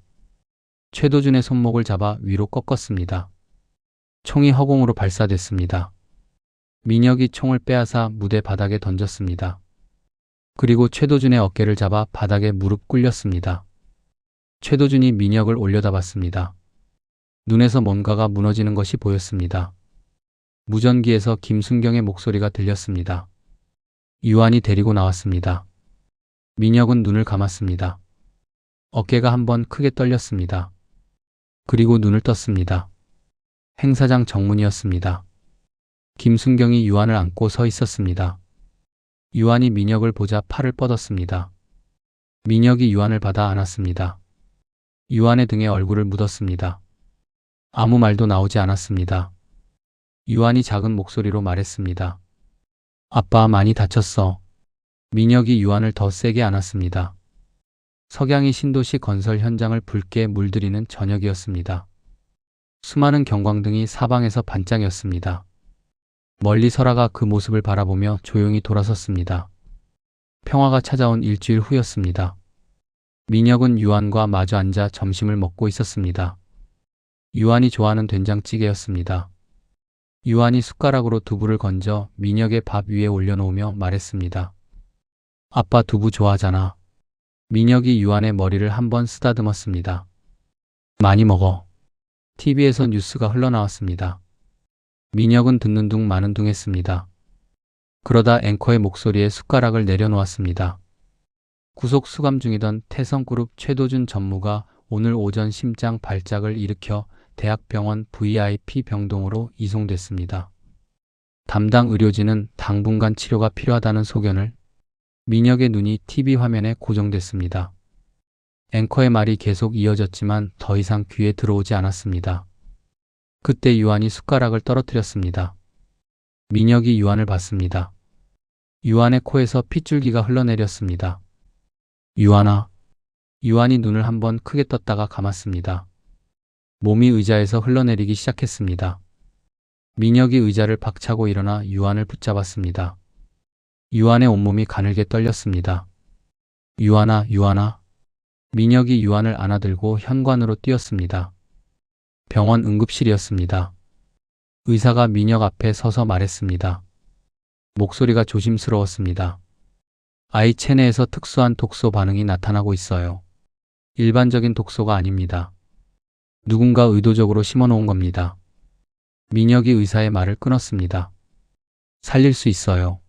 최도준의 손목을 잡아 위로 꺾었습니다. 총이 허공으로 발사됐습니다. 민혁이 총을 빼앗아 무대 바닥에 던졌습니다. 그리고 최도준의 어깨를 잡아 바닥에 무릎 꿇렸습니다. 최도준이 민혁을 올려다봤습니다. 눈에서 뭔가가 무너지는 것이 보였습니다. 무전기에서 김순경의 목소리가 들렸습니다. 유한이 데리고 나왔습니다. 민혁은 눈을 감았습니다. 어깨가 한번 크게 떨렸습니다. 그리고 눈을 떴습니다. 행사장 정문이었습니다. 김순경이 유한을 안고 서 있었습니다. 유한이 민혁을 보자 팔을 뻗었습니다. 민혁이 유한을 받아 안았습니다. 유한의 등에 얼굴을 묻었습니다. 아무 말도 나오지 않았습니다. 유한이 작은 목소리로 말했습니다. 아빠 많이 다쳤어. 민혁이 유한을 더 세게 안았습니다. 석양이 신도시 건설 현장을 붉게 물들이는 저녁이었습니다. 수많은 경광등이 사방에서 반짝였습니다. 멀리 설아가 그 모습을 바라보며 조용히 돌아섰습니다. 평화가 찾아온 일주일 후였습니다. 민혁은 유한과 마주 앉아 점심을 먹고 있었습니다. 유한이 좋아하는 된장찌개였습니다. 유한이 숟가락으로 두부를 건져 민혁의 밥 위에 올려놓으며 말했습니다. 아빠 두부 좋아하잖아. 민혁이 유한의 머리를 한번 쓰다듬었습니다. 많이 먹어. TV에서 뉴스가 흘러나왔습니다. 민혁은 듣는 둥 마는 둥 했습니다. 그러다 앵커의 목소리에 숟가락을 내려놓았습니다. 구속 수감 중이던 태성그룹 최도준 전무가 오늘 오전 심장 발작을 일으켜 대학병원 VIP 병동으로 이송됐습니다. 담당 의료진은 당분간 치료가 필요하다는 소견을 민혁의 눈이 TV 화면에 고정됐습니다. 앵커의 말이 계속 이어졌지만 더 이상 귀에 들어오지 않았습니다. 그때 유한이 숟가락을 떨어뜨렸습니다. 민혁이 유한을 봤습니다. 유한의 코에서 핏줄기가 흘러내렸습니다. 유한아. 유한이 눈을 한번 크게 떴다가 감았습니다. 몸이 의자에서 흘러내리기 시작했습니다. 민혁이 의자를 박차고 일어나 유한을 붙잡았습니다. 유한의 온몸이 가늘게 떨렸습니다. 유한아, 유한아. 민혁이 유한을 안아들고 현관으로 뛰었습니다. 병원 응급실이었습니다. 의사가 민혁 앞에 서서 말했습니다. 목소리가 조심스러웠습니다. 아이 체내에서 특수한 독소 반응이 나타나고 있어요. 일반적인 독소가 아닙니다. 누군가 의도적으로 심어놓은 겁니다. 민혁이 의사의 말을 끊었습니다. 살릴 수 있어요.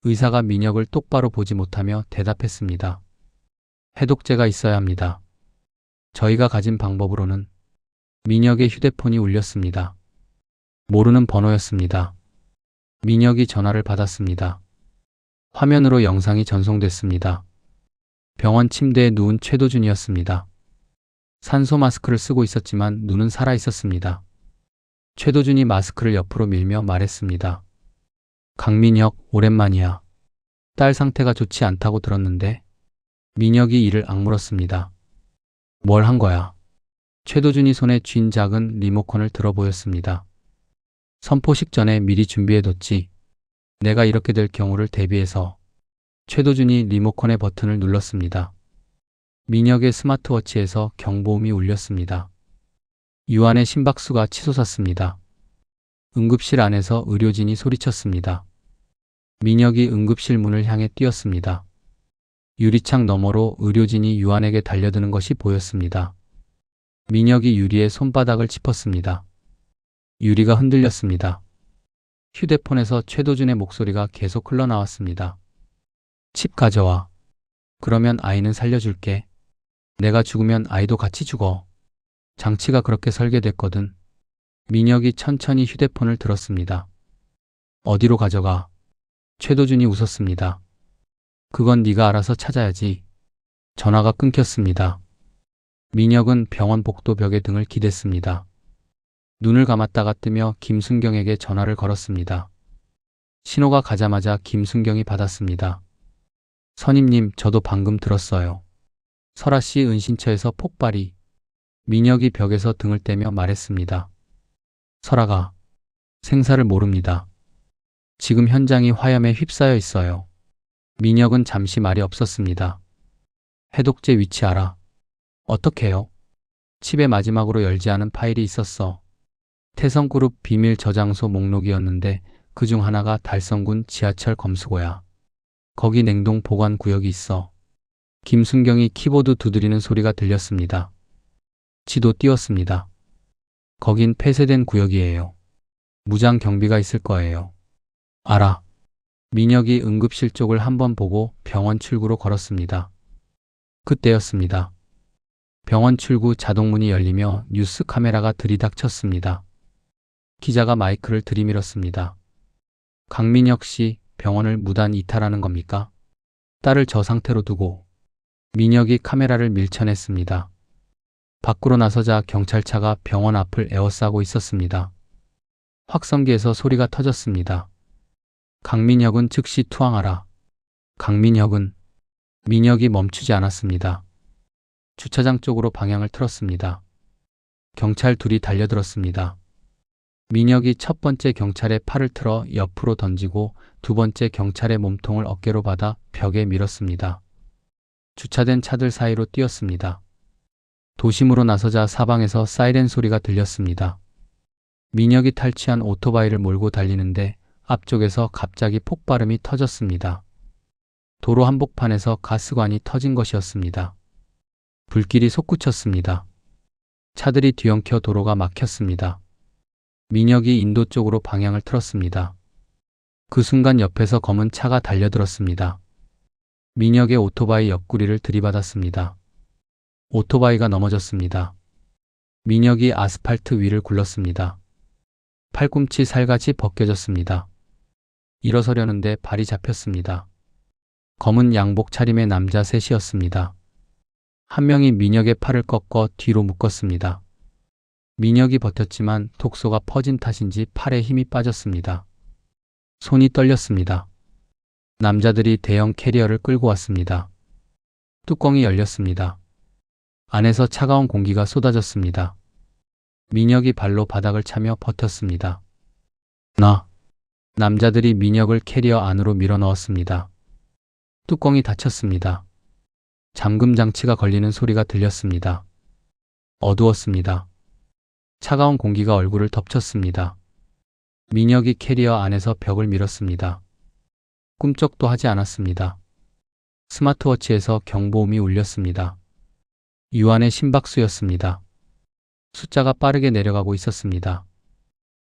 의사가 민혁을 똑바로 보지 못하며 대답했습니다. 해독제가 있어야 합니다. 저희가 가진 방법으로는. 민혁의 휴대폰이 울렸습니다. 모르는 번호였습니다. 민혁이 전화를 받았습니다. 화면으로 영상이 전송됐습니다. 병원 침대에 누운 최도준이었습니다. 산소 마스크를 쓰고 있었지만 눈은 살아 있었습니다. 최도준이 마스크를 옆으로 밀며 말했습니다. 강민혁, 오랜만이야. 딸 상태가 좋지 않다고 들었는데. 민혁이 이를 악물었습니다. 뭘 한 거야? 최도준이 손에 쥔 작은 리모컨을 들어 보였습니다. 선포식 전에 미리 준비해뒀지. 내가 이렇게 될 경우를 대비해서. 최도준이 리모컨의 버튼을 눌렀습니다. 민혁의 스마트워치에서 경보음이 울렸습니다. 유한의 심박수가 치솟았습니다. 응급실 안에서 의료진이 소리쳤습니다. 민혁이 응급실 문을 향해 뛰었습니다. 유리창 너머로 의료진이 유한에게 달려드는 것이 보였습니다. 민혁이 유리의 손바닥을 짚었습니다. 유리가 흔들렸습니다. 휴대폰에서 최도준의 목소리가 계속 흘러나왔습니다. 칩 가져와. 그러면 아이는 살려줄게. 내가 죽으면 아이도 같이 죽어. 장치가 그렇게 설계됐거든. 민혁이 천천히 휴대폰을 들었습니다. 어디로 가져가? 최도준이 웃었습니다. 그건 네가 알아서 찾아야지. 전화가 끊겼습니다. 민혁은 병원 복도 벽에 등을 기댔습니다. 눈을 감았다가 뜨며 김순경에게 전화를 걸었습니다. 신호가 가자마자 김순경이 받았습니다. 선임님, 저도 방금 들었어요. 설아 씨 은신처에서 폭발이. 민혁이 벽에서 등을 떼며 말했습니다. 설아가 생사를 모릅니다. 지금 현장이 화염에 휩싸여 있어요. 민혁은 잠시 말이 없었습니다. 해독제 위치 알아? 어떻게요? 칩에 마지막으로 열지 않은 파일이 있었어. 태성그룹 비밀 저장소 목록이었는데 그중 하나가 달성군 지하철 검수고야. 거기 냉동 보관 구역이 있어. 김순경이 키보드 두드리는 소리가 들렸습니다. 지도 띄웠습니다. 거긴 폐쇄된 구역이에요. 무장 경비가 있을 거예요. 알아. 민혁이 응급실 쪽을 한번 보고 병원 출구로 걸었습니다. 그때였습니다. 병원 출구 자동문이 열리며 뉴스 카메라가 들이닥쳤습니다. 기자가 마이크를 들이밀었습니다. 강민혁 씨, 병원을 무단 이탈하는 겁니까? 딸을 저 상태로 두고. 민혁이 카메라를 밀쳐냈습니다. 밖으로 나서자 경찰차가 병원 앞을 에워싸고 있었습니다. 확성기에서 소리가 터졌습니다. 강민혁은 즉시 투항하라. 강민혁은. 민혁이 멈추지 않았습니다. 주차장 쪽으로 방향을 틀었습니다. 경찰 둘이 달려들었습니다. 민혁이 첫 번째 경찰의 팔을 틀어 옆으로 던지고 두 번째 경찰의 몸통을 어깨로 받아 벽에 밀었습니다. 주차된 차들 사이로 뛰었습니다. 도심으로 나서자 사방에서 사이렌 소리가 들렸습니다. 민혁이 탈취한 오토바이를 몰고 달리는데 앞쪽에서 갑자기 폭발음이 터졌습니다. 도로 한복판에서 가스관이 터진 것이었습니다. 불길이 솟구쳤습니다. 차들이 뒤엉켜 도로가 막혔습니다. 민혁이 인도 쪽으로 방향을 틀었습니다. 그 순간 옆에서 검은 차가 달려들었습니다. 민혁의 오토바이 옆구리를 들이받았습니다. 오토바이가 넘어졌습니다. 민혁이 아스팔트 위를 굴렀습니다. 팔꿈치 살같이 벗겨졌습니다. 일어서려는데 발이 잡혔습니다. 검은 양복 차림의 남자 셋이었습니다. 한 명이 민혁의 팔을 꺾어 뒤로 묶었습니다. 민혁이 버텼지만 독소가 퍼진 탓인지 팔에 힘이 빠졌습니다. 손이 떨렸습니다. 남자들이 대형 캐리어를 끌고 왔습니다. 뚜껑이 열렸습니다. 안에서 차가운 공기가 쏟아졌습니다. 민혁이 발로 바닥을 차며 버텼습니다. 남자들이 민혁을 캐리어 안으로 밀어넣었습니다. 뚜껑이 닫혔습니다. 잠금 장치가 걸리는 소리가 들렸습니다. 어두웠습니다. 차가운 공기가 얼굴을 덮쳤습니다. 민혁이 캐리어 안에서 벽을 밀었습니다. 꿈쩍도 하지 않았습니다. 스마트워치에서 경보음이 울렸습니다. 유한의 심박수였습니다. 숫자가 빠르게 내려가고 있었습니다.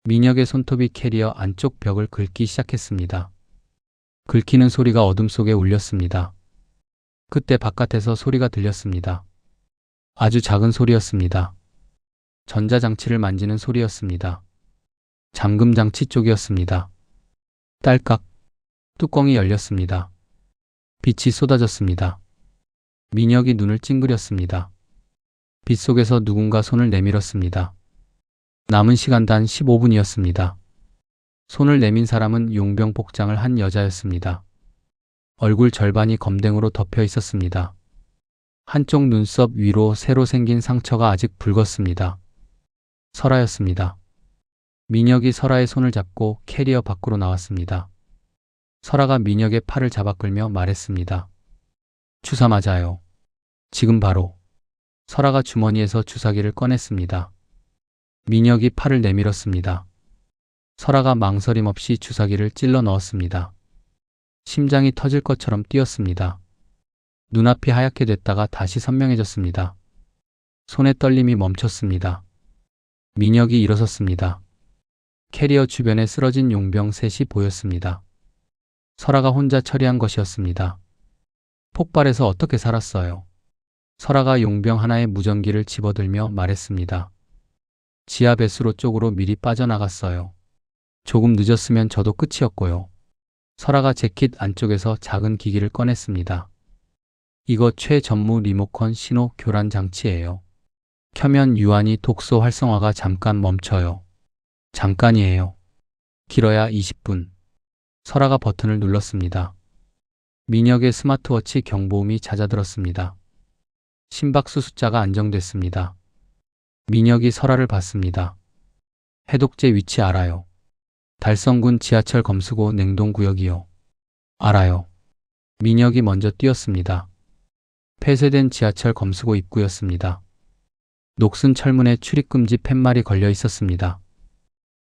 민혁의 손톱이 캐리어 안쪽 벽을 긁기 시작했습니다. 긁히는 소리가 어둠 속에 울렸습니다. 그때 바깥에서 소리가 들렸습니다. 아주 작은 소리였습니다. 전자장치를 만지는 소리였습니다. 잠금장치 쪽이었습니다. 딸깍. 뚜껑이 열렸습니다. 빛이 쏟아졌습니다. 민혁이 눈을 찡그렸습니다. 빛 속에서 누군가 손을 내밀었습니다. 남은 시간 단 15분이었습니다. 손을 내민 사람은 용병 복장을 한 여자였습니다. 얼굴 절반이 검댕으로 덮여 있었습니다. 한쪽 눈썹 위로 새로 생긴 상처가 아직 붉었습니다. 설아였습니다. 민혁이 설아의 손을 잡고 캐리어 밖으로 나왔습니다. 설아가 민혁의 팔을 잡아 끌며 말했습니다. 주사 맞아요. 지금 바로. 설아가 주머니에서 주사기를 꺼냈습니다. 민혁이 팔을 내밀었습니다. 설아가 망설임 없이 주사기를 찔러 넣었습니다. 심장이 터질 것처럼 뛰었습니다. 눈앞이 하얗게 됐다가 다시 선명해졌습니다. 손의 떨림이 멈췄습니다. 민혁이 일어섰습니다. 캐리어 주변에 쓰러진 용병 셋이 보였습니다. 설아가 혼자 처리한 것이었습니다. 폭발해서 어떻게 살았어요? 설아가 용병 하나의 무전기를 집어들며 말했습니다. 지하 배수로 쪽으로 미리 빠져나갔어요. 조금 늦었으면 저도 끝이었고요. 설아가 재킷 안쪽에서 작은 기기를 꺼냈습니다. 이거 최전무 리모컨 신호 교란 장치예요. 켜면 유한히 독소 활성화가 잠깐 멈춰요. 잠깐이에요. 길어야 20분. 설아가 버튼을 눌렀습니다. 민혁의 스마트워치 경보음이 잦아들었습니다. 심박수 숫자가 안정됐습니다. 민혁이 설아를 봤습니다. 해독제 위치 알아요. 달성군 지하철 검수고 냉동구역이요. 알아요. 민혁이 먼저 뛰었습니다. 폐쇄된 지하철 검수고 입구였습니다. 녹슨 철문에 출입금지 팻말이 걸려 있었습니다.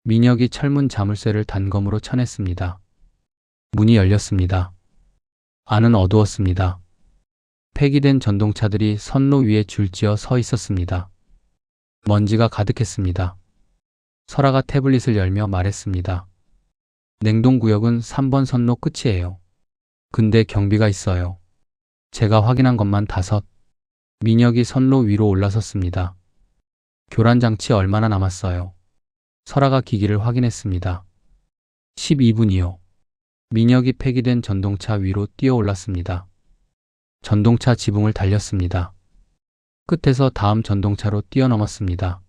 민혁이 철문 자물쇠를 단검으로 쳐냈습니다. 문이 열렸습니다. 안은 어두웠습니다. 폐기된 전동차들이 선로 위에 줄지어 서 있었습니다. 먼지가 가득했습니다. 설아가 태블릿을 열며 말했습니다. 냉동구역은 3번 선로 끝이에요. 근데 경비가 있어요. 제가 확인한 것만 5. 민혁이 선로 위로 올라섰습니다. 교란장치 얼마나 남았어요? 설아가 기기를 확인했습니다. 12분이요. 민혁이 폐기된 전동차 위로 뛰어 올랐습니다. 전동차 지붕을 달렸습니다. 끝에서 다음 전동차로 뛰어넘었습니다.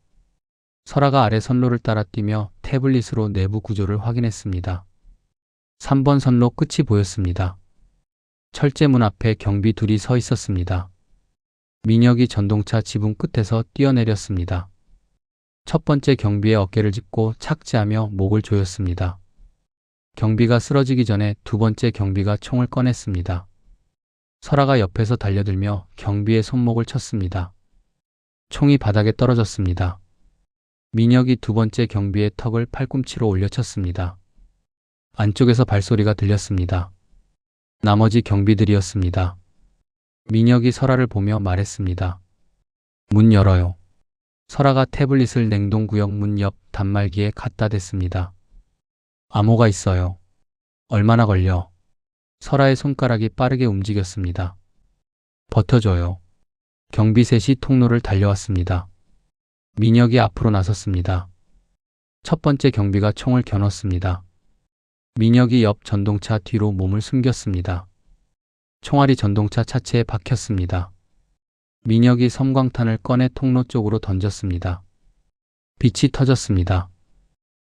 설아가 아래 선로를 따라 뛰며 태블릿으로 내부 구조를 확인했습니다. 3번 선로 끝이 보였습니다. 철제문 앞에 경비 둘이 서 있었습니다. 민혁이 전동차 지붕 끝에서 뛰어내렸습니다. 첫 번째 경비의 어깨를 짚고 착지하며 목을 조였습니다. 경비가 쓰러지기 전에 두 번째 경비가 총을 꺼냈습니다. 설아가 옆에서 달려들며 경비의 손목을 쳤습니다. 총이 바닥에 떨어졌습니다. 민혁이 두 번째 경비의 턱을 팔꿈치로 올려쳤습니다. 안쪽에서 발소리가 들렸습니다. 나머지 경비들이었습니다. 민혁이 설아를 보며 말했습니다. 문 열어요. 설아가 태블릿을 냉동구역 문 옆 단말기에 갖다 댔습니다. 암호가 있어요. 얼마나 걸려? 설아의 손가락이 빠르게 움직였습니다. 버텨줘요. 경비 셋이 통로를 달려왔습니다. 민혁이 앞으로 나섰습니다. 첫 번째 경비가 총을 겨눴습니다. 민혁이 옆 전동차 뒤로 몸을 숨겼습니다. 총알이 전동차 차체에 박혔습니다. 민혁이 섬광탄을 꺼내 통로 쪽으로 던졌습니다. 빛이 터졌습니다.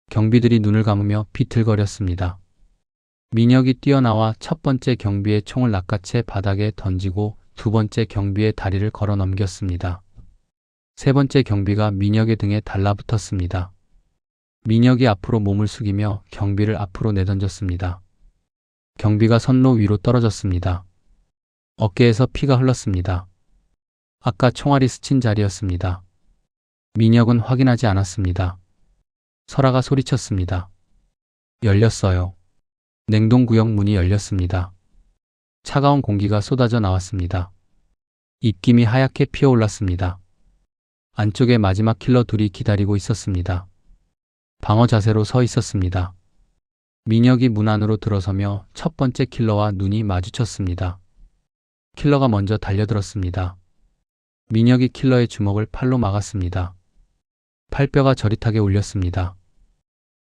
경비들이 눈을 감으며 비틀거렸습니다. 민혁이 뛰어나와 첫 번째 경비의 총을 낚아채 바닥에 던지고 두 번째 경비의 다리를 걸어 넘겼습니다. 세 번째 경비가 민혁의 등에 달라붙었습니다. 민혁이 앞으로 몸을 숙이며 경비를 앞으로 내던졌습니다. 경비가 선로 위로 떨어졌습니다. 어깨에서 피가 흘렀습니다. 아까 총알이 스친 자리였습니다. 민혁은 확인하지 않았습니다. 설아가 소리쳤습니다. 열렸어요. 냉동구역 문이 열렸습니다. 차가운 공기가 쏟아져 나왔습니다. 입김이 하얗게 피어올랐습니다. 안쪽에 마지막 킬러 둘이 기다리고 있었습니다. 방어 자세로 서 있었습니다. 민혁이 문 안으로 들어서며 첫 번째 킬러와 눈이 마주쳤습니다. 킬러가 먼저 달려들었습니다. 민혁이 킬러의 주먹을 팔로 막았습니다. 팔뼈가 저릿하게 울렸습니다.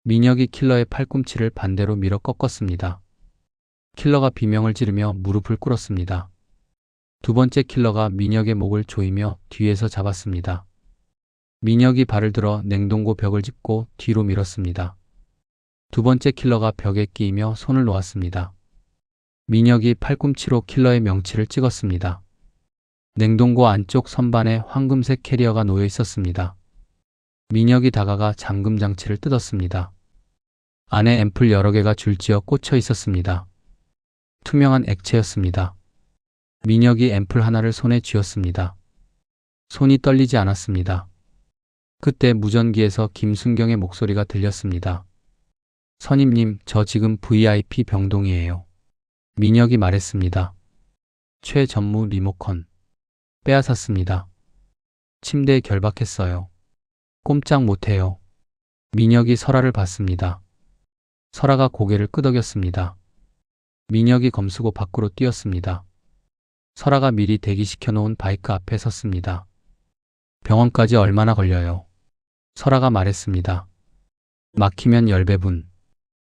민혁이 킬러의 팔꿈치를 반대로 밀어 꺾었습니다. 킬러가 비명을 지르며 무릎을 꿇었습니다. 두 번째 킬러가 민혁의 목을 조이며 뒤에서 잡았습니다. 민혁이 발을 들어 냉동고 벽을 짚고 뒤로 밀었습니다. 두 번째 킬러가 벽에 끼이며 손을 놓았습니다. 민혁이 팔꿈치로 킬러의 명치를 찍었습니다. 냉동고 안쪽 선반에 황금색 캐리어가 놓여 있었습니다. 민혁이 다가가 잠금 장치를 뜯었습니다. 안에 앰플 여러 개가 줄지어 꽂혀 있었습니다. 투명한 액체였습니다. 민혁이 앰플 하나를 손에 쥐었습니다. 손이 떨리지 않았습니다. 그때 무전기에서 김순경의 목소리가 들렸습니다. 선임님, 저 지금 VIP 병동이에요. 민혁이 말했습니다. 최전무 리모컨. 빼앗았습니다. 침대에 결박했어요. 꼼짝 못해요. 민혁이 설아를 봤습니다. 설아가 고개를 끄덕였습니다. 민혁이 검수고 밖으로 뛰었습니다. 설아가 미리 대기시켜 놓은 바이크 앞에 섰습니다. 병원까지 얼마나 걸려요? 설아가 말했습니다. 막히면 10배분,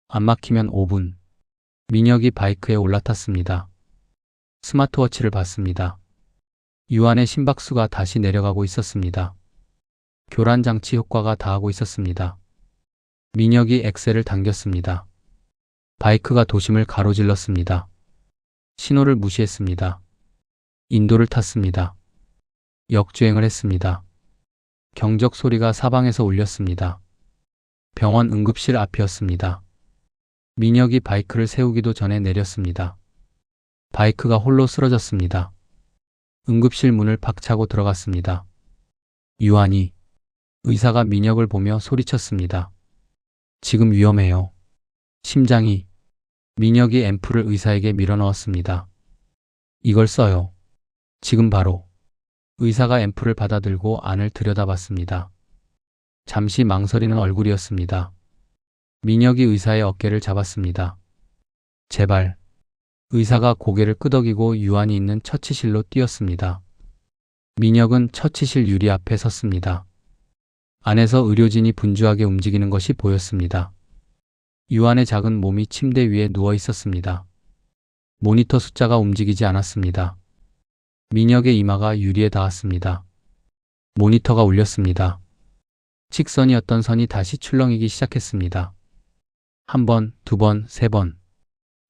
안 막히면 5분. 민혁이 바이크에 올라탔습니다. 스마트워치를 봤습니다. 유한의 심박수가 다시 내려가고 있었습니다. 교란 장치 효과가 다하고 있었습니다. 민혁이 엑셀을 당겼습니다. 바이크가 도심을 가로질렀습니다. 신호를 무시했습니다. 인도를 탔습니다. 역주행을 했습니다. 경적 소리가 사방에서 울렸습니다. 병원 응급실 앞이었습니다. 민혁이 바이크를 세우기도 전에 내렸습니다. 바이크가 홀로 쓰러졌습니다. 응급실 문을 박차고 들어갔습니다. 유한이 의사가 민혁을 보며 소리쳤습니다. 지금 위험해요. 심장이. 민혁이 앰플을 의사에게 밀어넣었습니다. 이걸 써요. 지금 바로. 의사가 앰플을 받아들고 안을 들여다봤습니다. 잠시 망설이는 얼굴이었습니다. 민혁이 의사의 어깨를 잡았습니다. 제발. 의사가 고개를 끄덕이고 유한이 있는 처치실로 뛰었습니다. 민혁은 처치실 유리 앞에 섰습니다. 안에서 의료진이 분주하게 움직이는 것이 보였습니다. 유한의 작은 몸이 침대 위에 누워 있었습니다. 모니터 숫자가 움직이지 않았습니다. 민혁의 이마가 유리에 닿았습니다. 모니터가 울렸습니다. 직선이었던 선이 다시 출렁이기 시작했습니다. 한 번, 두 번, 세 번.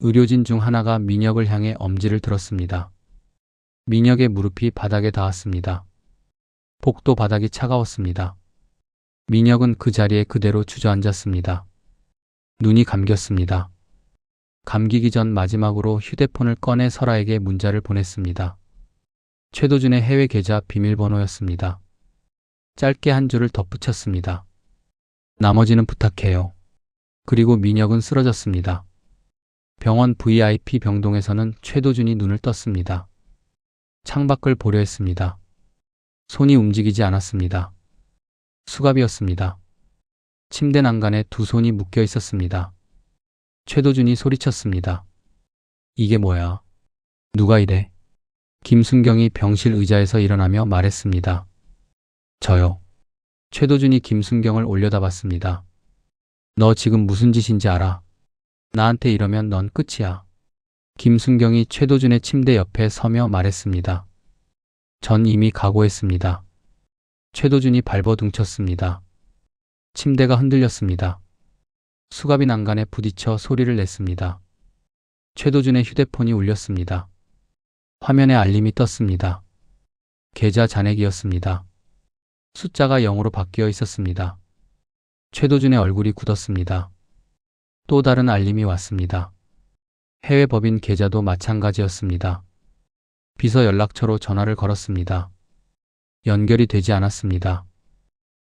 의료진 중 하나가 민혁을 향해 엄지를 들었습니다. 민혁의 무릎이 바닥에 닿았습니다. 복도 바닥이 차가웠습니다. 민혁은 그 자리에 그대로 주저앉았습니다. 눈이 감겼습니다. 감기기 전 마지막으로 휴대폰을 꺼내 설아에게 문자를 보냈습니다. 최도준의 해외 계좌 비밀번호였습니다. 짧게 한 줄을 덧붙였습니다. 나머지는 부탁해요. 그리고 민혁은 쓰러졌습니다. 병원 VIP 병동에서는 최도준이 눈을 떴습니다. 창밖을 보려 했습니다. 손이 움직이지 않았습니다. 수갑이었습니다. 침대 난간에 두 손이 묶여 있었습니다. 최도준이 소리쳤습니다. 이게 뭐야? 누가 이래? 김순경이 병실 의자에서 일어나며 말했습니다. 저요. 최도준이 김순경을 올려다봤습니다. 너 지금 무슨 짓인지 알아? 나한테 이러면 넌 끝이야. 김순경이 최도준의 침대 옆에 서며 말했습니다. 전 이미 각오했습니다. 최도준이 발버둥쳤습니다. 침대가 흔들렸습니다. 수갑이 난간에 부딪혀 소리를 냈습니다. 최도준의 휴대폰이 울렸습니다. 화면에 알림이 떴습니다. 계좌 잔액이었습니다. 숫자가 0으로 바뀌어 있었습니다. 최도준의 얼굴이 굳었습니다. 또 다른 알림이 왔습니다. 해외 법인 계좌도 마찬가지였습니다. 비서 연락처로 전화를 걸었습니다. 연결이 되지 않았습니다.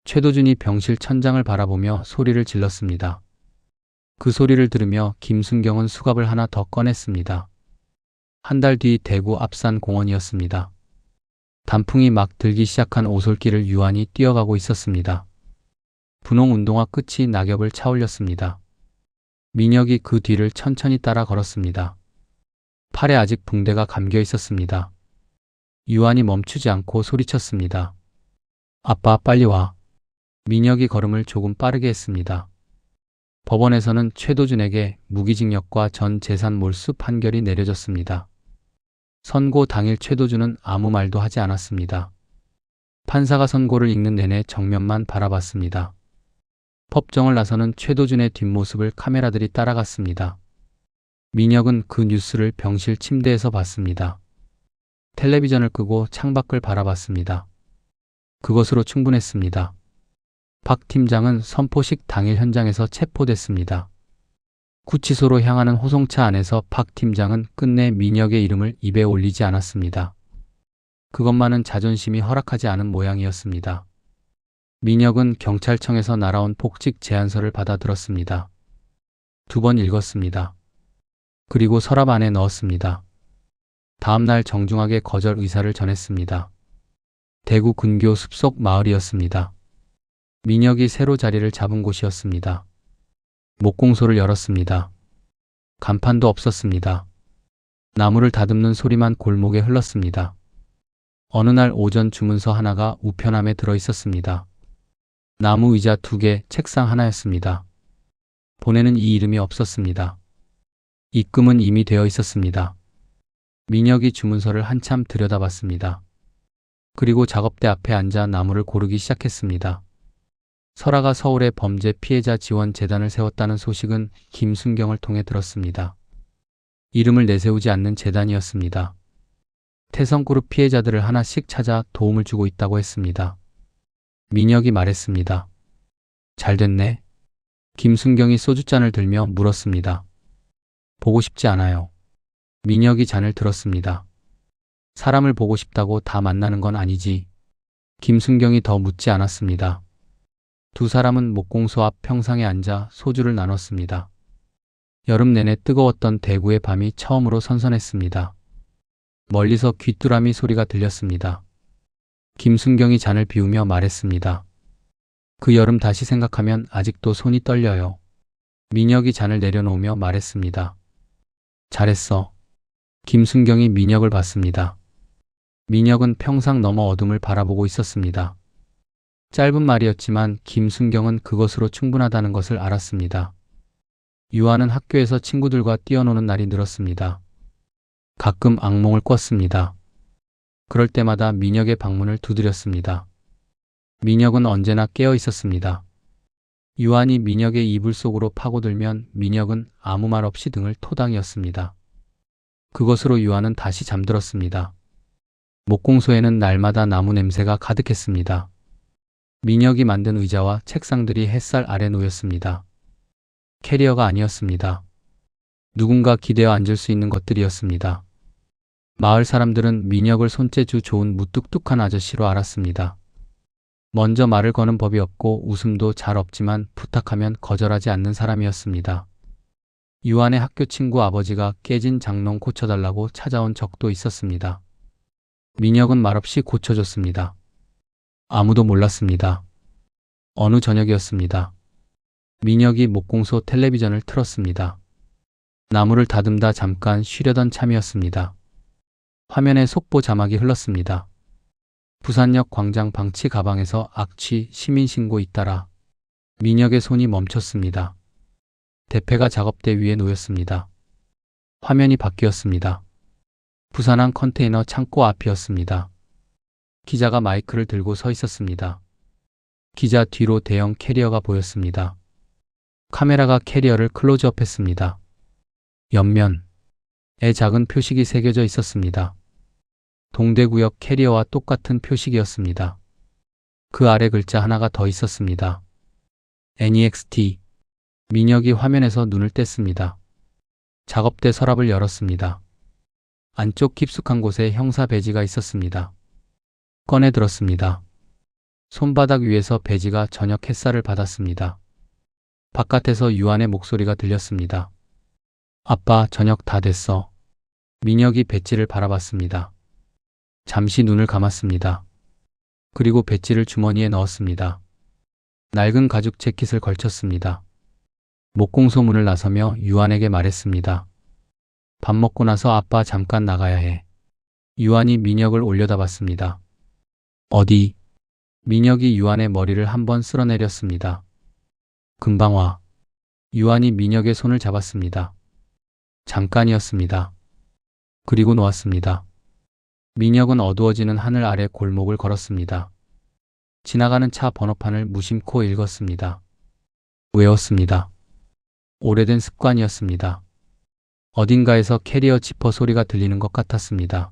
최도준이 병실 천장을 바라보며 소리를 질렀습니다. 그 소리를 들으며 김순경은 수갑을 하나 더 꺼냈습니다. 한 달 뒤 대구 앞산 공원이었습니다. 단풍이 막 들기 시작한 오솔길을 유한이 뛰어가고 있었습니다. 분홍 운동화 끝이 낙엽을 차올렸습니다. 민혁이 그 뒤를 천천히 따라 걸었습니다. 팔에 아직 붕대가 감겨 있었습니다. 유한이 멈추지 않고 소리쳤습니다. 아빠, 빨리 와. 민혁이 걸음을 조금 빠르게 했습니다. 법원에서는 최도준에게 무기징역과 전 재산 몰수 판결이 내려졌습니다. 선고 당일 최도준은 아무 말도 하지 않았습니다. 판사가 선고를 읽는 내내 정면만 바라봤습니다. 법정을 나서는 최도준의 뒷모습을 카메라들이 따라갔습니다. 민혁은 그 뉴스를 병실 침대에서 봤습니다. 텔레비전을 끄고 창밖을 바라봤습니다. 그것으로 충분했습니다. 박 팀장은 선포식 당일 현장에서 체포됐습니다. 구치소로 향하는 호송차 안에서 박 팀장은 끝내 민혁의 이름을 입에 올리지 않았습니다. 그것만은 자존심이 허락하지 않은 모양이었습니다. 민혁은 경찰청에서 날아온 복직 제안서를 받아들었습니다. 2번 읽었습니다. 그리고 서랍 안에 넣었습니다. 다음 날 정중하게 거절 의사를 전했습니다. 대구 근교 숲속 마을이었습니다. 민혁이 새로 자리를 잡은 곳이었습니다. 목공소를 열었습니다. 간판도 없었습니다. 나무를 다듬는 소리만 골목에 흘렀습니다. 어느 날 오전 주문서 하나가 우편함에 들어 있었습니다. 나무 의자 2개, 책상 하나였습니다. 본에는 이 이름이 없었습니다. 입금은 이미 되어 있었습니다. 민혁이 주문서를 한참 들여다봤습니다. 그리고 작업대 앞에 앉아 나무를 고르기 시작했습니다. 설아가 서울에 범죄 피해자 지원 재단을 세웠다는 소식은 김순경을 통해 들었습니다. 이름을 내세우지 않는 재단이었습니다. 태성그룹 피해자들을 하나씩 찾아 도움을 주고 있다고 했습니다. 민혁이 말했습니다. 잘 됐네. 김순경이 소주잔을 들며 물었습니다. 보고 싶지 않아요. 민혁이 잔을 들었습니다. 사람을 보고 싶다고 다 만나는 건 아니지. 김순경이 더 묻지 않았습니다. 두 사람은 목공소 앞 평상에 앉아 소주를 나눴습니다. 여름 내내 뜨거웠던 대구의 밤이 처음으로 선선했습니다. 멀리서 귀뚜라미 소리가 들렸습니다. 김순경이 잔을 비우며 말했습니다. 그 여름 다시 생각하면 아직도 손이 떨려요. 민혁이 잔을 내려놓으며 말했습니다. 잘했어. 김순경이 민혁을 봤습니다. 민혁은 평상 너머 어둠을 바라보고 있었습니다. 짧은 말이었지만 김순경은 그것으로 충분하다는 것을 알았습니다. 유아는 학교에서 친구들과 뛰어노는 날이 늘었습니다. 가끔 악몽을 꿨습니다. 그럴 때마다 민혁의 방문을 두드렸습니다. 민혁은 언제나 깨어 있었습니다. 유한이 민혁의 이불 속으로 파고들면 민혁은 아무 말 없이 등을 토당이었습니다. 그것으로 유한은 다시 잠들었습니다. 목공소에는 날마다 나무 냄새가 가득했습니다. 민혁이 만든 의자와 책상들이 햇살 아래 놓였습니다. 캐리어가 아니었습니다. 누군가 기대어 앉을 수 있는 것들이었습니다. 마을 사람들은 민혁을 손재주 좋은 무뚝뚝한 아저씨로 알았습니다. 먼저 말을 거는 법이 없고 웃음도 잘 없지만 부탁하면 거절하지 않는 사람이었습니다. 유한의 학교 친구 아버지가 깨진 장롱 고쳐달라고 찾아온 적도 있었습니다. 민혁은 말없이 고쳐줬습니다. 아무도 몰랐습니다. 어느 저녁이었습니다. 민혁이 목공소 텔레비전을 틀었습니다. 나무를 다듬다 잠깐 쉬려던 참이었습니다. 화면에 속보 자막이 흘렀습니다. 부산역 광장 방치 가방에서 악취 시민신고 잇따라. 민혁의 손이 멈췄습니다. 대패가 작업대 위에 놓였습니다. 화면이 바뀌었습니다. 부산항 컨테이너 창고 앞이었습니다. 기자가 마이크를 들고 서 있었습니다. 기자 뒤로 대형 캐리어가 보였습니다. 카메라가 캐리어를 클로즈업했습니다. 옆면에 작은 표식이 새겨져 있었습니다. 동대구역 캐리어와 똑같은 표식이었습니다. 그 아래 글자 하나가 더 있었습니다. NEXT. 민혁이 화면에서 눈을 뗐습니다. 작업대 서랍을 열었습니다. 안쪽 깊숙한 곳에 형사 배지가 있었습니다. 꺼내 들었습니다. 손바닥 위에서 배지가 저녁 햇살을 받았습니다. 바깥에서 유한의 목소리가 들렸습니다. 아빠, 저녁 다 됐어. 민혁이 배지를 바라봤습니다. 잠시 눈을 감았습니다. 그리고 배지를 주머니에 넣었습니다. 낡은 가죽 재킷을 걸쳤습니다. 목공소 문을 나서며 유한에게 말했습니다. 밥 먹고 나서 아빠 잠깐 나가야 해. 유한이 민혁을 올려다봤습니다. 어디? 민혁이 유한의 머리를 한번 쓸어내렸습니다. 금방 와. 유한이 민혁의 손을 잡았습니다. 잠깐이었습니다. 그리고 놓았습니다. 민혁은 어두워지는 하늘 아래 골목을 걸었습니다. 지나가는 차 번호판을 무심코 읽었습니다. 외웠습니다. 오래된 습관이었습니다. 어딘가에서 캐리어 지퍼 소리가 들리는 것 같았습니다.